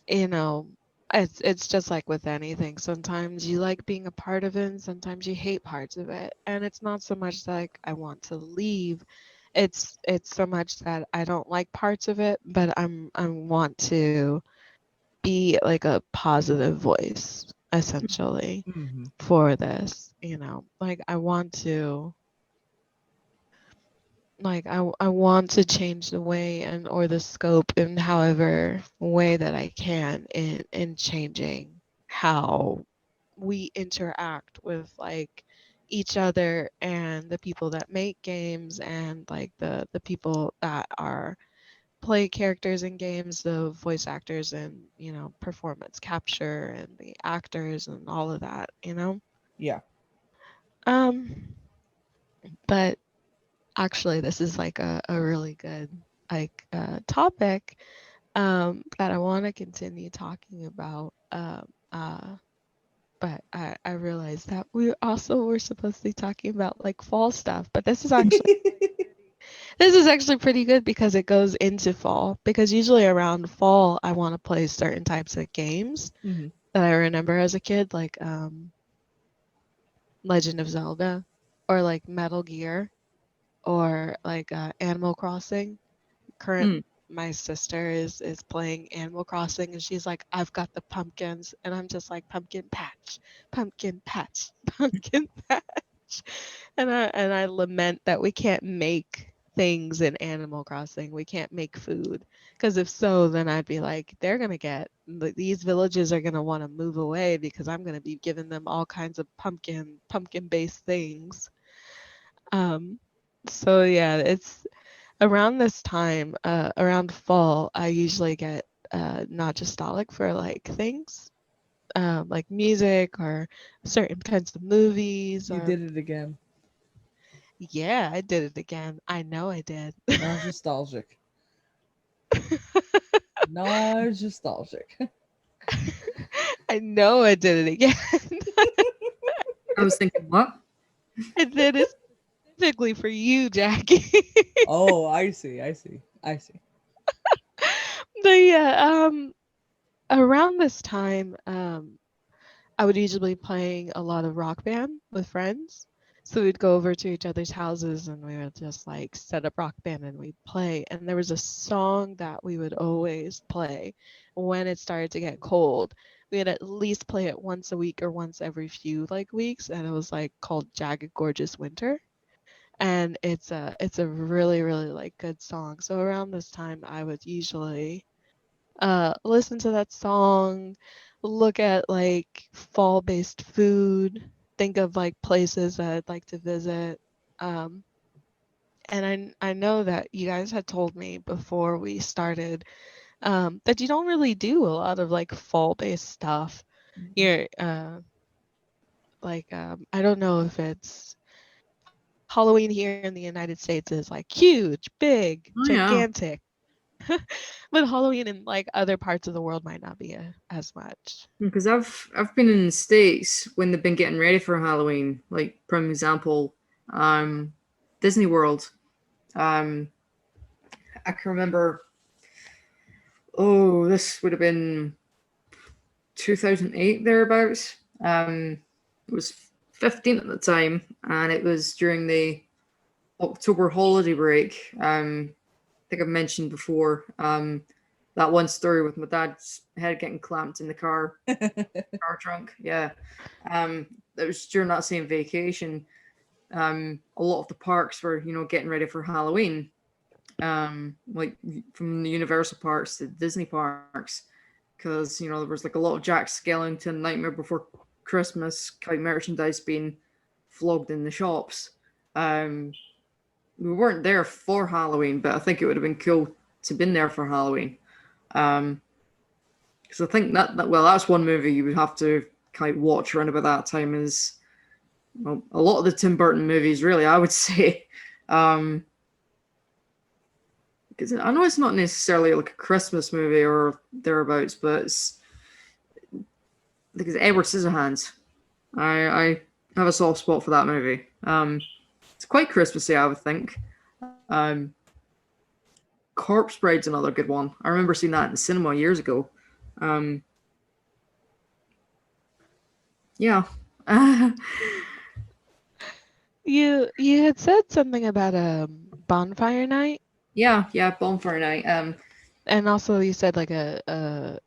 you know, it's just like with anything. Sometimes you like being a part of it, and sometimes you hate parts of it. And it's not so much like I want to leave. It's so much that I don't like parts of it, but I want to be like a positive voice, essentially, Mm-hmm. for this. Like I want to, I want to change the way and or the scope in however way that I can in changing how we interact with like each other and the people that make games, and like the people that are play characters in games, the voice actors and performance capture and the actors and all of that. Yeah. um but actually this is like a really good like topic that I want to continue talking about, but I realized that we also were supposed to be talking about like fall stuff, but this is actually pretty good because it goes into fall, because usually around fall I want to play certain types of games Mm-hmm. that I remember as a kid, like Legend of Zelda or like Metal Gear or like Animal Crossing. Current Mm. My sister is playing Animal Crossing and she's like, I've got the pumpkins, and I'm just like, pumpkin patch, pumpkin patch. And I lament that we can't make things in Animal Crossing. We can't make food. Because if so, then I'd be like, these villages are gonna want to move away because I'm gonna be giving them all kinds of pumpkin based things. Um, so yeah, it's around this time, around fall, I usually get nostalgic for like things, like music or certain kinds of movies You or did it again. yeah, I did it again. I know I did. Nostalgic. Nostalgic. I know I did it again. I was thinking, what? I did it specifically for you, Jackie. Oh, I see. I see. I see. But yeah, around this time, I would usually be playing a lot of Rock Band with friends. So we'd go over to each other's houses and we would just like set up Rock Band and we'd play. And there was a song that we would always play when it started to get cold. We would at least play it once a week or once every few like weeks, and it was like called Jagged Gorgeous Winter. And it's a really really like good song. So around this time I would usually listen to that song, look at like fall based food, think of like places that I'd like to visit. Um, and I know that you guys had told me before we started that you don't really do a lot of like fall based stuff. You're like I don't know if it's Halloween here in the United States is like huge, big, Oh yeah, gigantic. But Halloween in like other parts of the world might not be as much. because I've been in the States when they've been getting ready for Halloween. Like, for example, um, Disney World. Um, I can remember. Oh, this would have been 2008 thereabouts. I was 15 at the time, and it was during the October holiday break. I think I've mentioned before that one story with my dad's head getting clamped in the car trunk. Yeah, it was during that same vacation. A lot of the parks were, getting ready for Halloween. Like from the Universal parks to Disney parks, because there was like a lot of Jack Skellington Nightmare Before Christmas kind of merchandise being flogged in the shops. Um, we weren't there for Halloween, but I think it would have been cool to been there for Halloween. Because I think that well, that's one movie you would have to kind of watch around about that time. Is well, a lot of the Tim Burton movies, really, I would say. Um, because I know it's not necessarily like a Christmas movie or thereabouts, but it's because Edward Scissorhands. I have a soft spot for that movie. It's quite Christmassy, I would think. Um, Corpse Bride's another good one. I remember seeing that in the cinema years ago. Um, yeah. You had said something about a bonfire night, Yeah, Bonfire Night. and also you said like it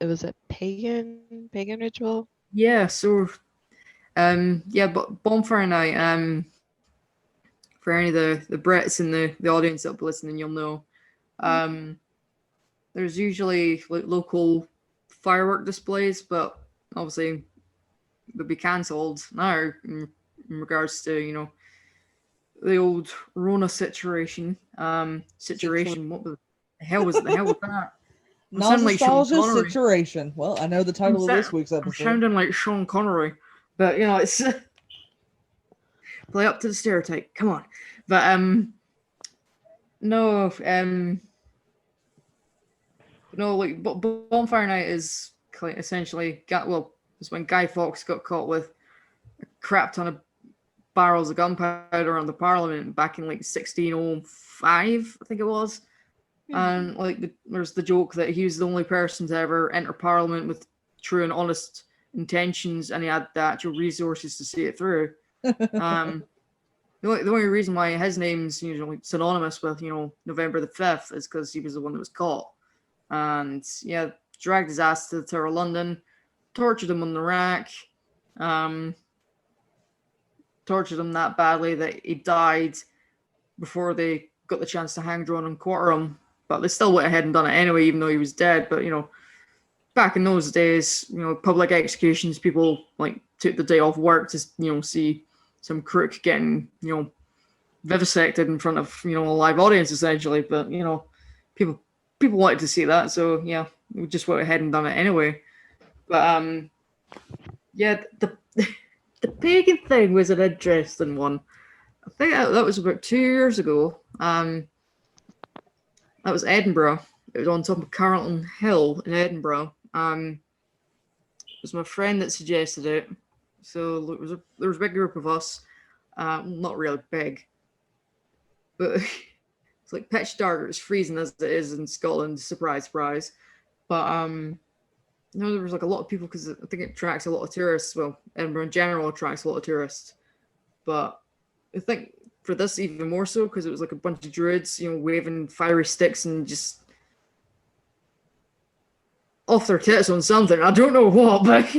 was a pagan ritual. Yeah, so yeah, but Bonfire Night. For any of the Brits in the audience that'll be listening, you'll know. Um, there's usually like local firework displays, but obviously they'll be cancelled now in regards to the old Rona situation. Situa- Situation. What the hell was that? I'm sounding like Sean Nostalgia Connery. situation. Well, I know the I'm, title of sa- this week's I'm episode. sounding like Sean Connery, but it's play up to the stereotype. Come on, but no, no, like Bonfire Night is essentially it's when Guy Fawkes got caught with a crap ton of barrels of gunpowder on the Parliament back in like 1605, I think it was. Hmm. And like there's the joke that he was the only person to ever enter Parliament with true and honest intentions, and he had the actual resources to see it through. Um, the only reason why his name's usually synonymous with November the 5th is because he was the one that was caught, and yeah, dragged his ass to the Tower of London, tortured him on the rack, um, tortured him that badly that he died before they got the chance to hang, drawn, and quarter him. But they still went ahead and done it anyway, even though he was dead. But back in those days, public executions, people like took the day off work to see some crook getting vivisected in front of a live audience essentially. But people people wanted to see that, so yeah, we just went ahead and done it anyway. But yeah, the the pagan thing was an interesting one. I think that was about 2 years ago. That was Edinburgh. It was on top of Carlton Hill in Edinburgh. It was my friend that suggested it. So there was a big group of us. Not really big, but it's like pitch dark. It's freezing as it is in Scotland. Surprise, surprise. But there was like a lot of people because I think it attracts a lot of tourists. Well, Edinburgh in general attracts a lot of tourists, but I think for this even more so because it was like a bunch of druids, waving fiery sticks and just off their tits on something. I don't know what, but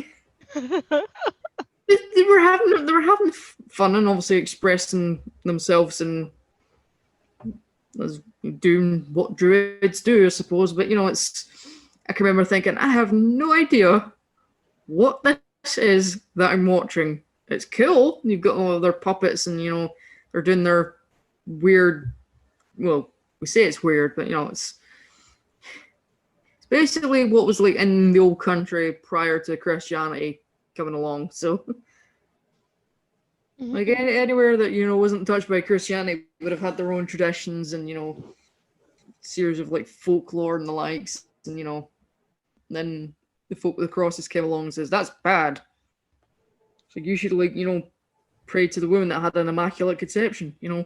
they were having fun and obviously expressing themselves and as doing what druids do, I suppose. But I can remember thinking, I have no idea what this is that I'm watching. It's cool. You've got all of their puppets and they're doing their weird. Well, we say it's weird, but it's basically what was like in the old country prior to Christianity coming along. So, like anywhere that wasn't touched by Christianity would have had their own traditions and series of like folklore and the likes, and then the folk with the crosses came along and says that's bad. So you should like pray to the woman that had an immaculate conception. Do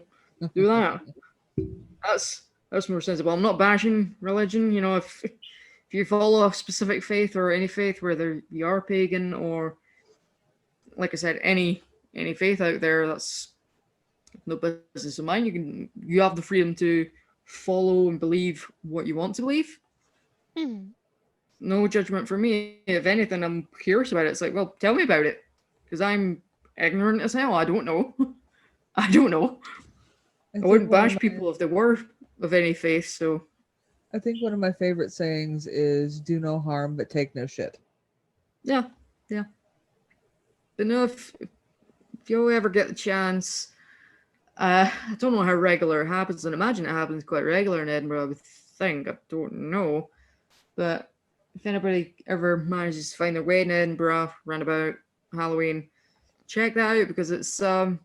that. That's more sensible. I'm not bashing religion. If you follow a specific faith or any faith, whether you are pagan or, like I said, any faith out there, that's no business of mine. You have the freedom to follow and believe what you want to believe. No judgment for me. If anything, I'm curious about it. It's like, well, tell me about it, because I'm ignorant as hell. I don't know. I don't know. I wouldn't bash people if they were of any faith. So I think one of my favorite sayings is "Do no harm, but take no shit." Yeah. But no, if you ever get the chance, I don't know how regular it happens, and imagine it happens quite regular in Edinburgh. I would think. I don't know, but if anybody ever manages to find their way in Edinburgh around about Halloween, check that out because it's an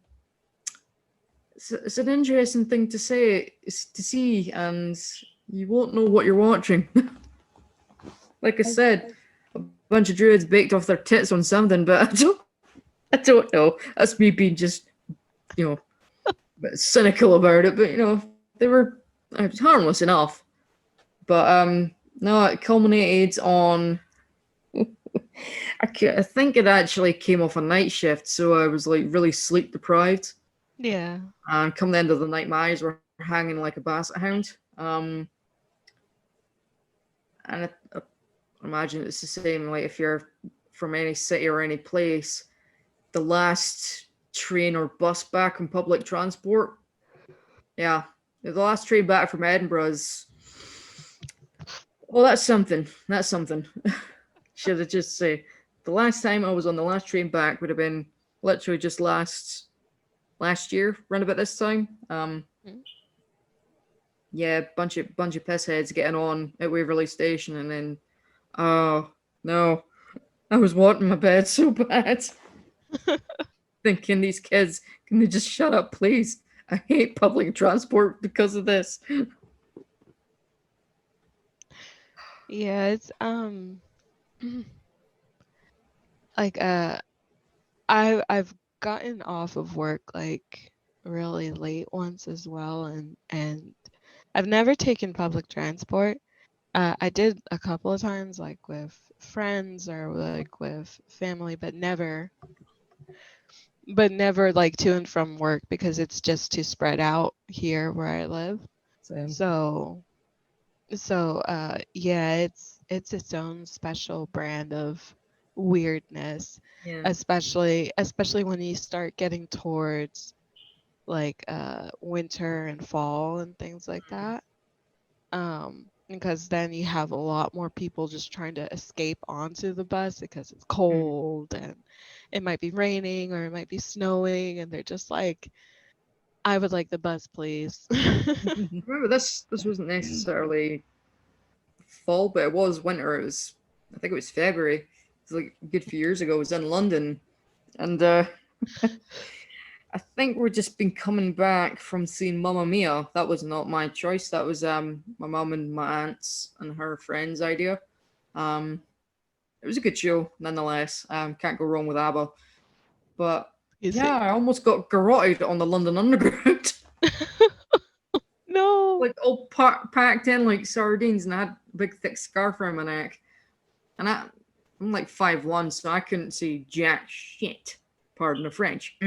interesting thing to see, and you won't know what you're watching. Like I said, a bunch of druids baked off their tits on something, but I don't know. That's me being just, a bit cynical about it. But they were harmless enough. But no, it culminated on. I think it actually came off a night shift, so I was like really sleep deprived. Yeah. And come the end of the night, my eyes were hanging like a basset hound. And I imagine it's the same. Like if you're from any city or any place, the last train or bus back on public transport. Yeah, the last train back from Edinburgh is. Well, that's something. That's something. Should I just say the last time I was on the last train back would have been literally just last year, around about this time. Yeah, bunch of pissheads getting on at Waverley Station, and then, oh no, I was wanting my bed so bad, thinking these kids, can they just shut up, please? I hate public transport because of this. Yeah, it's like I've gotten off of work like really late once as well, and I've never taken public transport. I did a couple of times like with friends or like with family, but never but never like to and from work because it's just too spread out here where I live. Same. So yeah, it's its own special brand of weirdness, Yeah. especially when you start getting towards like winter and fall and things like that. Because then you have a lot more people just trying to escape onto the bus because it's Mm. cold and it might be raining or it might be snowing and they're just like, I would like the bus, please. Remember, this wasn't necessarily fall, but it was winter. It was, I think it was February. It was like a good few years ago. I was in London, and I think we're just been coming back from seeing Mamma Mia. That was not my choice. That was my mum and my aunt's and her friend's idea. Um, it was a good show nonetheless. Can't go wrong with ABBA. But You yeah, see. I almost got garroted on the London Underground. No. Like all packed in like sardines, and I had a big thick scarf around my neck. And I'm like 5'1", so I couldn't see jack shit. Pardon the French.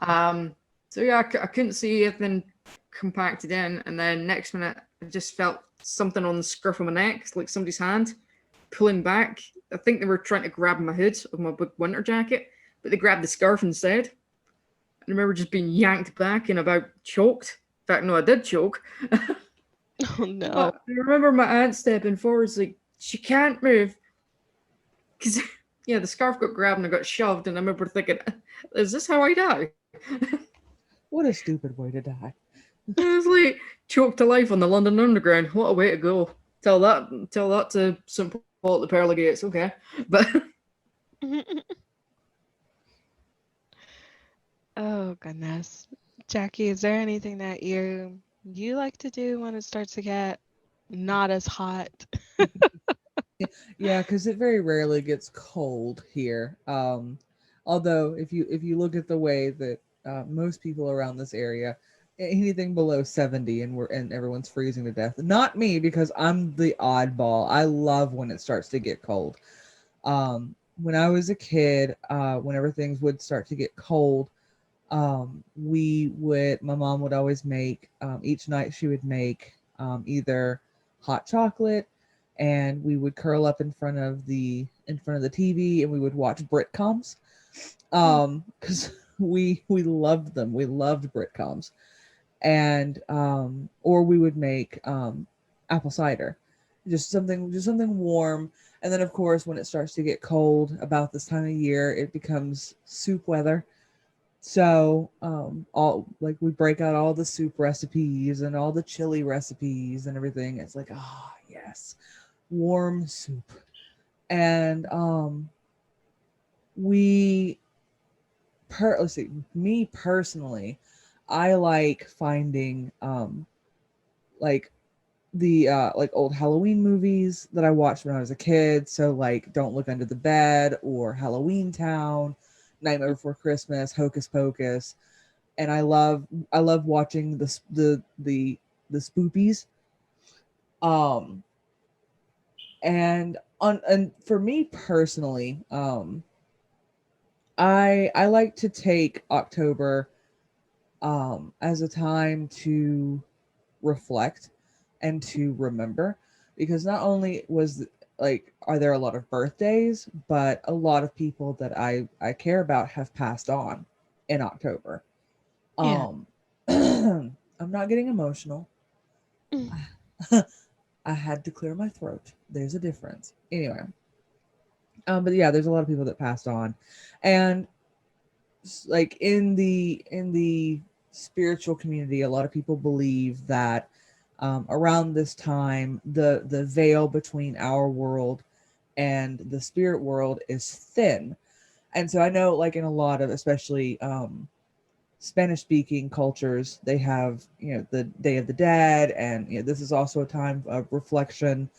um, so yeah, I couldn't see anything compacted in, and then next minute I just felt something on the scruff of my neck, like somebody's hand pulling back. I think they were trying to grab my hood of my big winter jacket, but they grabbed the scarf instead. I remember just being yanked back and about choked. In fact, no, I did choke. Oh no. But I remember my aunt stepping forward, like, she can't move. Because, yeah, the scarf got grabbed and I got shoved. And I remember thinking, is this how I die? What a stupid way to die. I was like, choked to life on the London Underground. What a way to go. Tell that to St. Paul at the Pearly Gates. Okay. But Oh goodness. Jackie, is there anything that you like to do when it starts to get not as hot? Yeah, because it very rarely gets cold here. Although if you look at the way that most people around this area, anything below 70 and everyone's freezing to death. Not me because I'm the oddball. I love when it starts to get cold. When I was a kid, whenever things would start to get cold, my mom would always make, each night she would make either hot chocolate, and we would curl up in front of the TV and we would watch Britcoms, because we loved them. We loved Britcoms. And or we would make apple cider, just something warm. And then of course when it starts to get cold about this time of year, it becomes soup weather. So, all like we break out all the soup recipes and all the chili recipes and everything. It's like, ah, yes, warm soup. And we let's see, me personally, I like finding like the like old Halloween movies that I watched when I was a kid. So like Don't Look Under the Bed or Halloween Town, Nightmare Before Christmas, Hocus Pocus. And I love watching the spoopies. Um and for me personally, I like to take October as a time to reflect and to remember, because not only like are there a lot of birthdays, but a lot of people that I care about have passed on in October. Yeah. um I'm not getting emotional. I had to clear my throat. There's a difference. Anyway, but yeah, there's a lot of people that passed on, and like in the spiritual community, a lot of people believe that around this time, the veil between our world and the spirit world is thin. And so I know, like in a lot of, especially Spanish speaking cultures, they have, the Day of the Dead, and this is also a time of reflection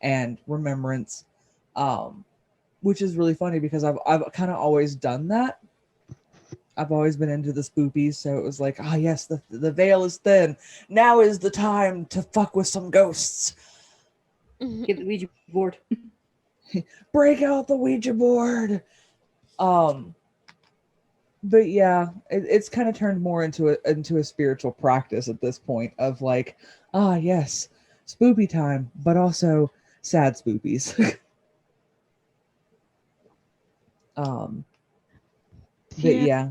and remembrance, um, which is really funny because I've kind of always done that. I've always been into the spoopies, so it was like, ah, yes, the veil is thin. Now is the time to fuck with some ghosts. get the Ouija board. Break out the Ouija board. Um, But yeah, it's kind of turned more into a spiritual practice at this point of like, ah, yes, spoopy time, but also sad spoopies. um, but Yeah. yeah.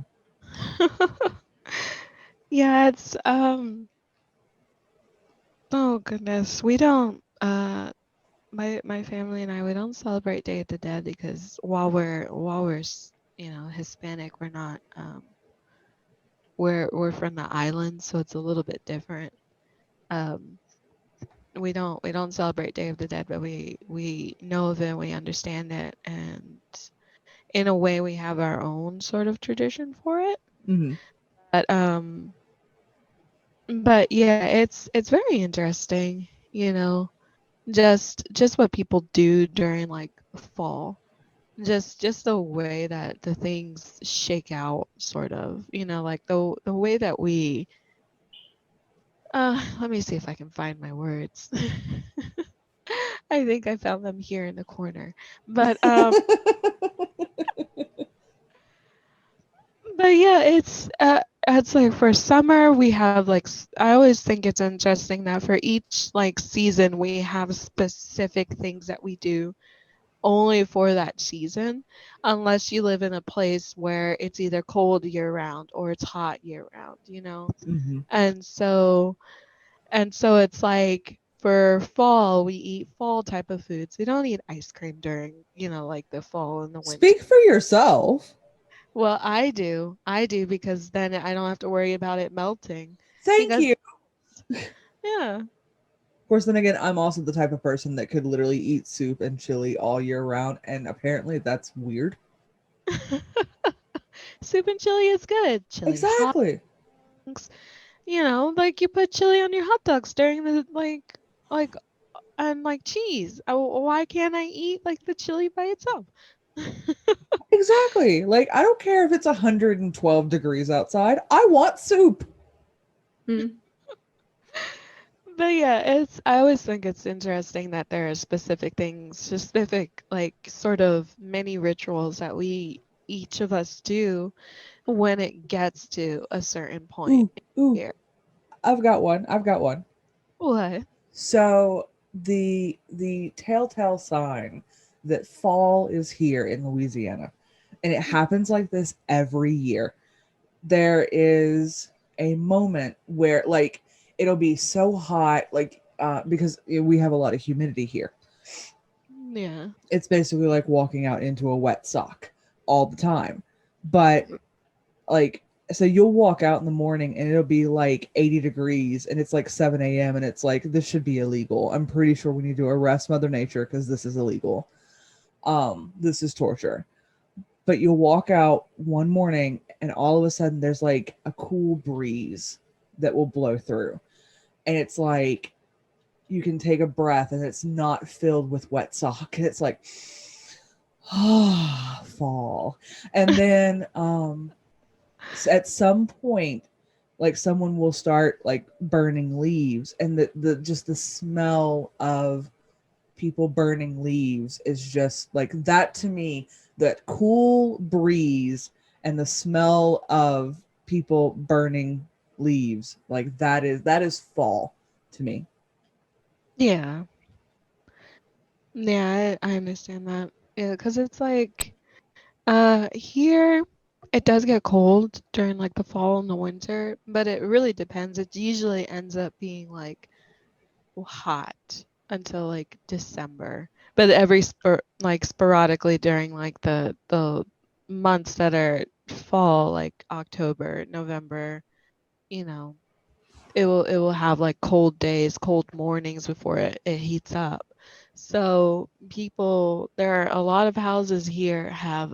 Yeah, it's oh goodness. We don't my family and I, we don't celebrate Day of the Dead because you know, Hispanic, we're not we're from the island, so it's a little bit different. Um we don't celebrate Day of the Dead, but we know of it, we understand it, and in a way we have our own sort of tradition for it. Hmm. But yeah, it's very interesting, you know, just what people do during like fall. Just the way that the things shake out, sort of, you know, like the way that we let me see if I can find my words. I think I found them here in the corner. But yeah, it's like for summer we have like I always think it's interesting that for each like season we have specific things that we do only for that season, unless you live in a place where it's either cold year round or it's hot year round, you know? Hmm. And so it's like for fall we eat fall type of foods. We don't eat ice cream during, you know, like the fall and the winter. Speak for yourself. Well, I do because then I don't have to worry about it melting. Thank Because you. yeah. Of course, then again, I'm also the type of person that could literally eat soup and chili all year round, and apparently that's weird. Soup and chili is good. Chili hot Exactly. dogs. You know, like you put chili on your hot dogs during the like and like cheese. Oh, why can't I eat like the chili by itself? Exactly. Like, I don't care if it's 112 degrees outside. I want soup. Mm. But yeah, it's I always think it's interesting that there are specific things, specific like sort of mini rituals that we each of us do when it gets to a certain point Ooh, in the ooh. year. I've got one. I've got one. What? So the telltale sign that fall is here in Louisiana, and it happens like this every year. There is a moment where like it'll be so hot, like because we have a lot of humidity here. Yeah. It's basically like walking out into a wet sock all the time. But like, so you'll walk out in the morning and it'll be like 80 degrees and it's like 7 a.m. and it's like, this should be illegal. I'm pretty sure we need to arrest Mother Nature because this is illegal. This is torture. But you'll walk out one morning and all of a sudden there's like a cool breeze that will blow through. And it's like you can take a breath and it's not filled with wet sock. And it's like, ah, fall. And then at some point like someone will start like burning leaves and the just the smell of people burning leaves is just like that to me, that cool breeze and the smell of people burning leaves, like that is fall to me. Yeah. Yeah, I understand that. Yeah, because it's like here it does get cold during like the fall and the winter, but it really depends. It usually ends up being like hot until like December, but like sporadically during like the months that are fall, like October, November, you know, it will have like cold days, cold mornings before it heats up. So there are a lot of houses here have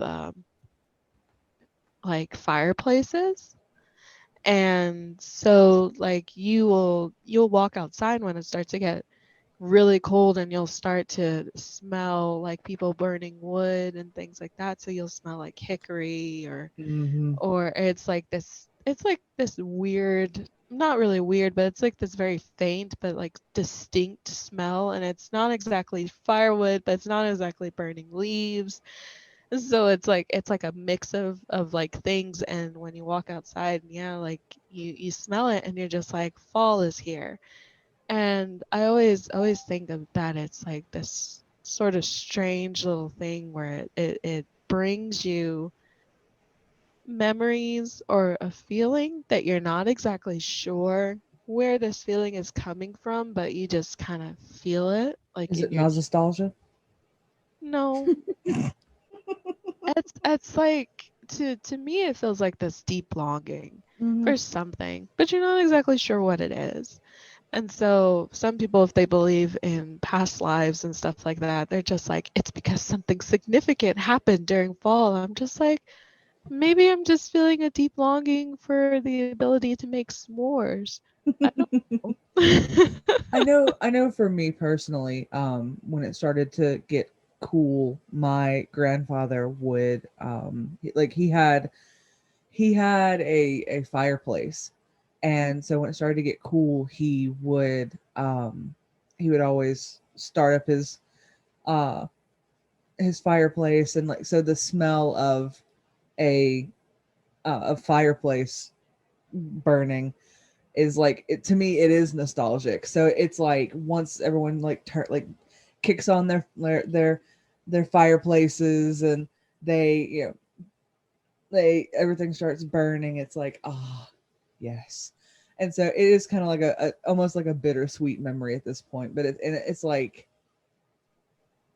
like fireplaces. And so like you'll walk outside when it starts to get really cold and you'll start to smell like people burning wood and things like that. So you'll smell like hickory Mm-hmm. or it's like this weird, not really weird, but it's like this very faint but like distinct smell, and it's not exactly firewood, but it's not exactly burning leaves. So it's like a mix of like things, and when you walk outside, yeah, like you smell it and you're just like fall is here. And I always think of that it's like this sort of strange little thing where it brings you memories or a feeling that you're not exactly sure where this feeling is coming from, but you just kind of feel it like Is in it your nostalgia? no. It's like to me it feels like this deep longing Hmm. for something, but you're not exactly sure what it is. And so some people, if they believe in past lives and stuff like that, they're just like, it's because something significant happened during fall. I'm just like, maybe I'm just feeling a deep longing for the ability to make s'mores. I don't know. I know for me personally, when it started to get cool, my grandfather would like he had a fireplace, and so when it started to get cool, he would always start up uh his fireplace, and like so the smell of a a fireplace burning is like it, to me it is nostalgic. So it's like once everyone like kicks on their fireplaces, and they they everything starts burning, it's like yes. And so it is kind of like a almost like a bittersweet memory at this point, but it's like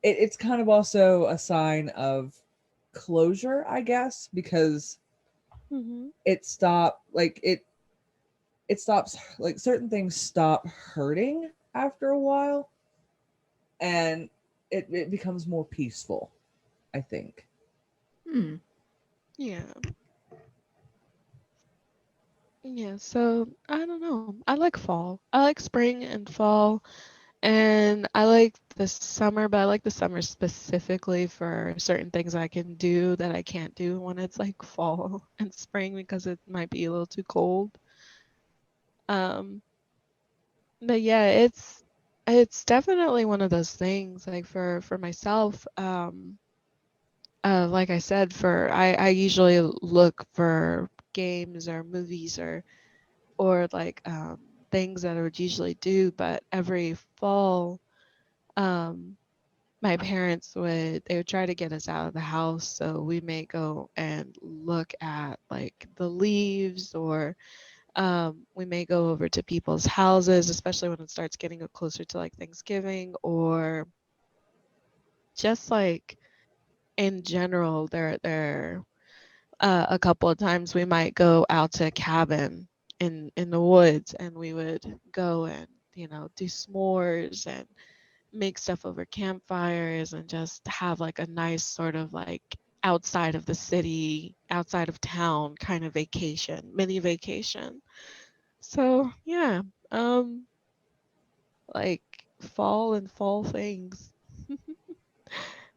it's kind of also a sign of closure, I guess, because Hmm. it stopped like it stops, like certain things stop hurting after a while, and it becomes more peaceful, I think. Hmm. Yeah. Yeah, so I don't know. I like fall. I like spring and fall, and I like the summer, but I like the summer specifically for certain things I can do that I can't do when it's like fall and spring because it might be a little too cold. Um, but yeah, it's definitely one of those things like for myself, like I said, for I usually look for games or movies or like things that I would usually do, but every fall, um, my parents they would try to get us out of the house, so we may go and look at like the leaves, or we may go over to people's houses, especially when it starts getting closer to like Thanksgiving, or just like in general, there a couple of times we might go out to a cabin in the woods, and we would go and do s'mores and make stuff over campfires and just have like a nice sort of like outside of the city, outside of town kind of vacation, mini vacation. So yeah, um like fall and fall things.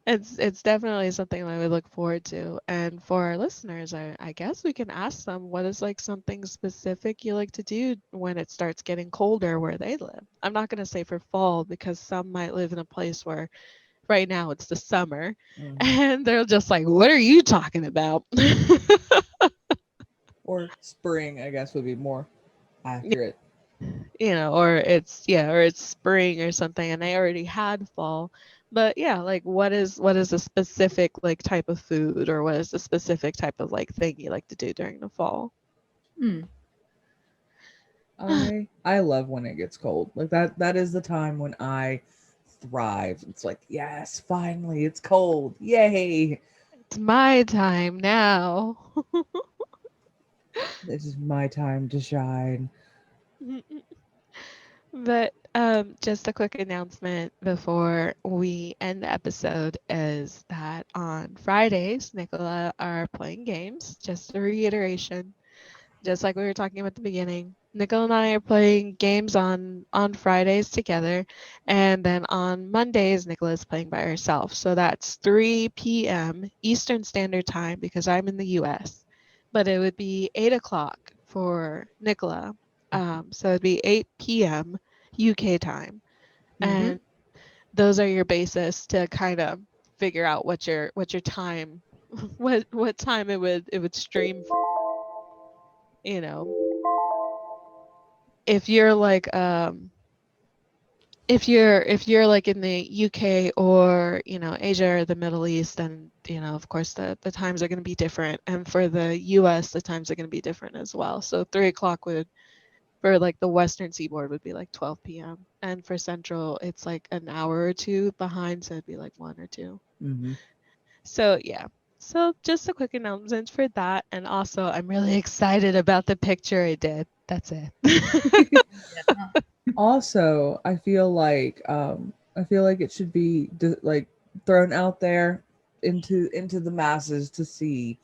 It's definitely something that we look forward to. And for our listeners, I guess we can ask them what is like something specific you like to do when it starts getting colder where they live. I'm not gonna say for fall because some might live in a place where right now it's the summer Hmm. and they're just like, what are you talking about? Or spring, I guess, would be more accurate. Or it's yeah, or it's spring or something and they already had fall. But yeah, like what is a specific like type of food, or what is a specific type of like thing you like to do during the fall? Hmm. I love when it gets cold. Like that is the time when I thrive. It's like, yes, finally it's cold. Yay. It's my time now. This is my time to shine. But just a quick announcement before we end the episode is that on Fridays, Nicola are playing games. Just a reiteration, just like we were talking about at the beginning. Nicole and I are playing games on Fridays together, and then on Mondays, Nicola is playing by herself. So that's 3 p.m. Eastern Standard Time because I'm in the U.S. But it would be 8 o'clock for Nicola. So it'd be 8 p.m. UK time, Mm-hmm. and those are your basis to kind of figure out what your time what time it would stream. You know, if you're like if you're like in the UK or Asia or the Middle East, then of course the times are going to be different, and for the US the times are going to be different as well. So 3 o'clock would for like the Western Seaboard would be like 12 p.m. and for Central it's like an hour or two behind, so it'd be like 1 or 2. Mm-hmm. So yeah. So just a quick announcement for that, and also I'm really excited about the picture I did. That's it. Yeah. Also, I feel like it should be like thrown out there into the masses to see.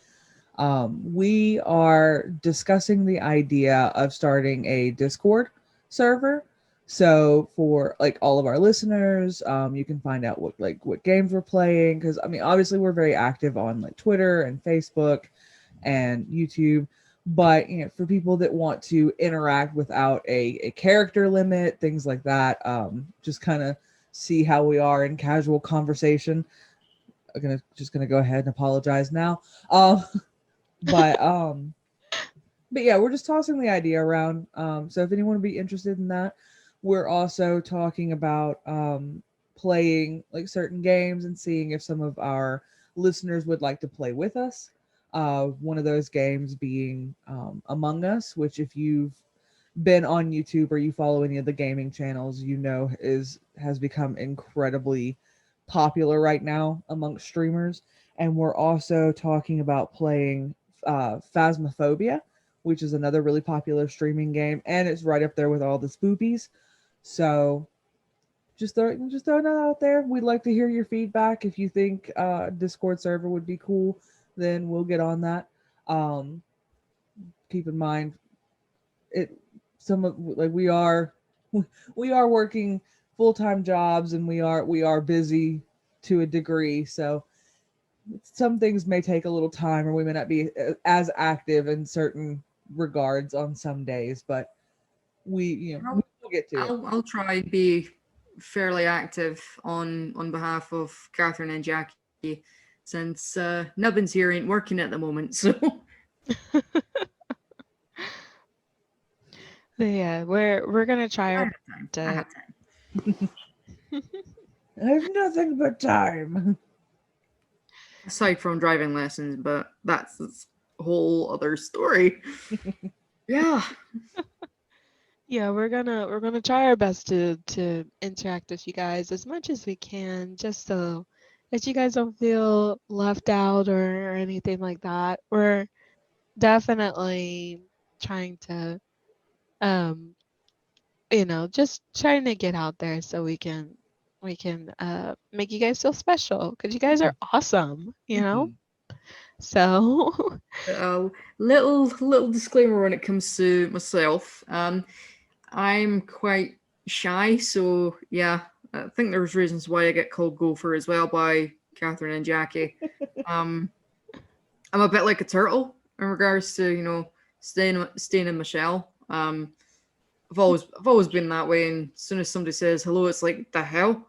We are discussing the idea of starting a Discord server. So for like all of our listeners, you can find out what games we're playing, because I mean obviously we're very active on like Twitter and Facebook and YouTube. But for people that want to interact without a character limit, things like that, just kind of see how we are in casual conversation. I'm gonna go ahead and apologize now. But but yeah, we're just tossing the idea around. So if anyone would be interested in that, we're also talking about playing like certain games and seeing if some of our listeners would like to play with us. One of those games being Among Us, which if you've been on YouTube or you follow any of the gaming channels, is has become incredibly popular right now amongst streamers. And we're also talking about playing Phasmophobia, which is another really popular streaming game, and it's right up there with all the spoopies. So just throwing that out there. We'd like to hear your feedback. If you think Discord server would be cool, then we'll get on that. Um, Keep in mind, it some of like we are working full-time jobs, and we are busy to a degree, so some things may take a little time, or we may not be as active in certain regards on some days, but I'll, we'll get to it. I'll try and be fairly active on behalf of Catherine and Jackie, since Nubbins here ain't working at the moment. So But yeah, we're gonna try I our have time. I to. have time. I have nothing but time. Aside from driving lessons, but that's a whole other story. Yeah. Yeah, we're gonna try our best to interact with you guys as much as we can, just so that you guys don't feel left out or anything like that. We're definitely trying to um just trying to get out there so we can make you guys feel special, because you guys are awesome. Mhm. So Little disclaimer when it comes to myself. I'm quite shy, so yeah, I think there's reasons why I get called Gopher as well by Catherine and Jackie. Um, I'm a bit like a turtle in regards to staying in my shell. I've always been that way, and as soon as somebody says hello, it's like the hell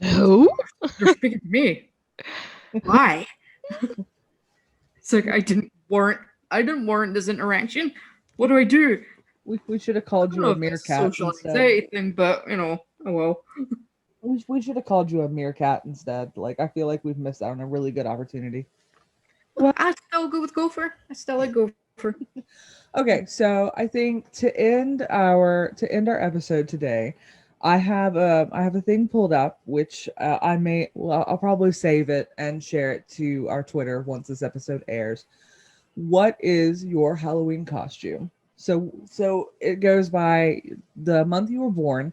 who? they're speaking to me. Why? It's like I didn't warrant this interaction. What do I do? We should have I called don't you know a if it's a meerkat social instead. anxiety thing, but oh well. We should have called you a meerkat instead. Like I feel like we've missed out on a really good opportunity. Well, I still go with Gopher. I still like Gopher. Okay, so I think to end our episode today, I have a thing pulled up, which I'll probably save it and share it to our Twitter once this episode airs. What is your Halloween costume? So it goes by the month you were born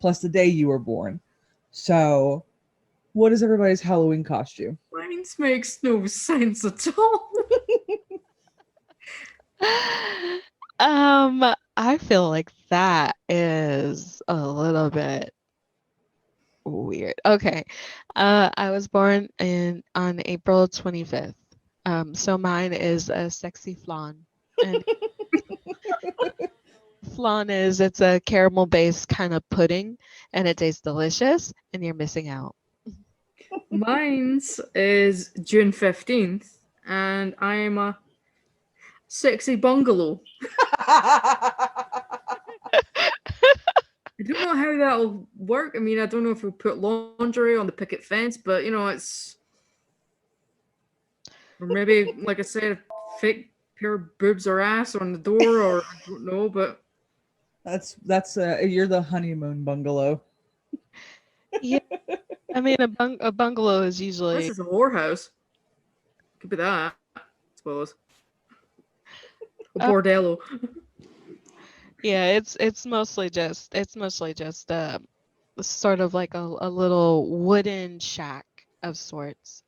plus the day you were born. So what is everybody's Halloween costume? Mine makes no sense at all. I feel like that is a little bit weird. Okay. I was born on April 25th. So mine is a sexy flan. And flan it's a caramel based kind of pudding, and it tastes delicious, and you're missing out. Mine's is June 15th, and I am a sexy bungalow. I don't know how that'll work. I mean, I don't know if we'll put laundry on the picket fence, but it's. Or maybe, like I said, a fake pair of boobs or ass on the door, or I don't know, but. That's you're the honeymoon bungalow. Yeah, I mean a bungalow is usually This is a whorehouse. Could be that, I suppose. A uh, bordello. yeah, it's mostly just sort of like a little wooden shack of sorts.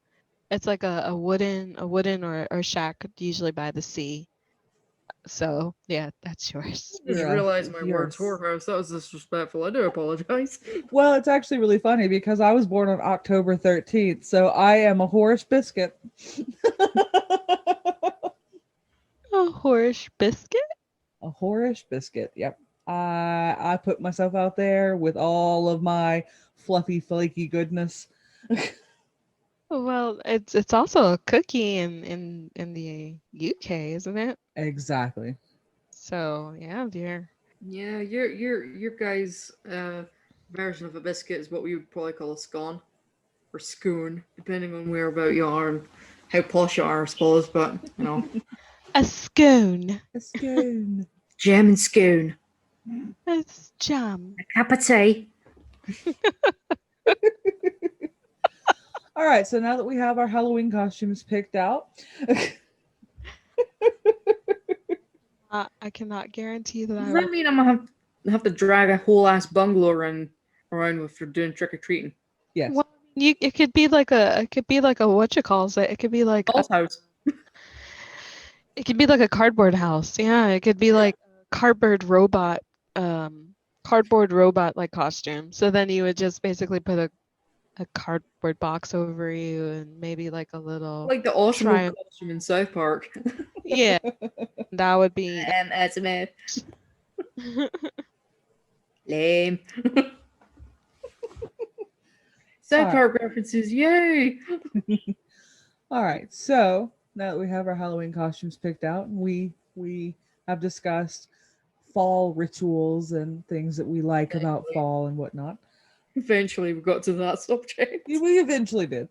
It's like a wooden or shack usually by the sea. So yeah, that's yours. I just You're a realized my you're a word's whorehouse. That was disrespectful. I do apologize. Well, it's actually really funny because I was born on October 13th, so I am a Horace biscuit. A horse biscuit? A Horace biscuit. Yep. I put myself out there with all of my fluffy, flaky goodness. Well, it's also a cookie in the UK, isn't it? Exactly. So yeah, dear. Yeah, your guys' version of a biscuit is what we would probably call a scone or scoon, depending on where about you are and how posh you are, I suppose. But A scone. A scone. jam and scoon, It's jam. a cup of tea. All right, so now that we have our Halloween costumes picked out, I cannot guarantee that I Does will. that mean I'm gonna have to drag a whole ass bungalow around if you're doing trick or treating? yes. Well, it could be like a what you calls it. It could be like Doll's house. it could be like a cardboard house. Yeah, it could be like a cardboard robot like costume. So then you would just basically put a cardboard box over you and maybe like a little Like the awesome Try- costume in South Park. yeah, that would be SMF. Lame. South Park references, yay! All right, so now that we have our Halloween costumes picked out, we have discussed fall rituals and things that we like about fall and whatnot. Eventually, we got to that subject. We eventually did.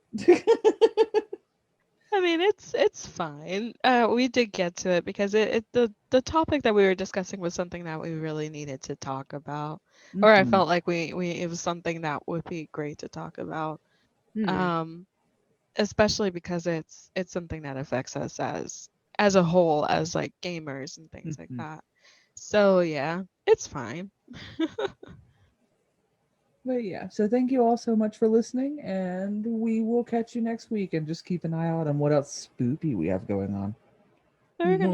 I mean, it's fine. We did get to it because the topic that we were discussing was something that we really needed to talk about, or I Mhm. felt like we it was something that would be great to talk about. Especially because it's something that affects us as a whole, as like gamers and things like Mhm. that. So yeah, it's fine. But yeah, so thank you all so much for listening, and we will catch you next week. And just keep an eye out on what else spoopy we have going on. Okay.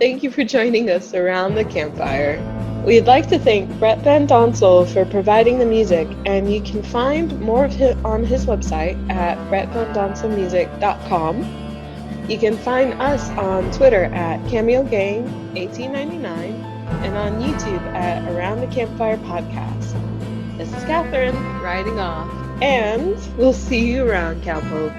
Thank you for joining us around the campfire. We'd like to thank Brett Van Donsel for providing the music, and you can find more of him on his website at brettvanDonselmusic.com. You can find us on Twitter at CameoGang1899 and on YouTube at Around the Campfire Podcast. This is Catherine, riding off, and we'll see you around, Cowpoke.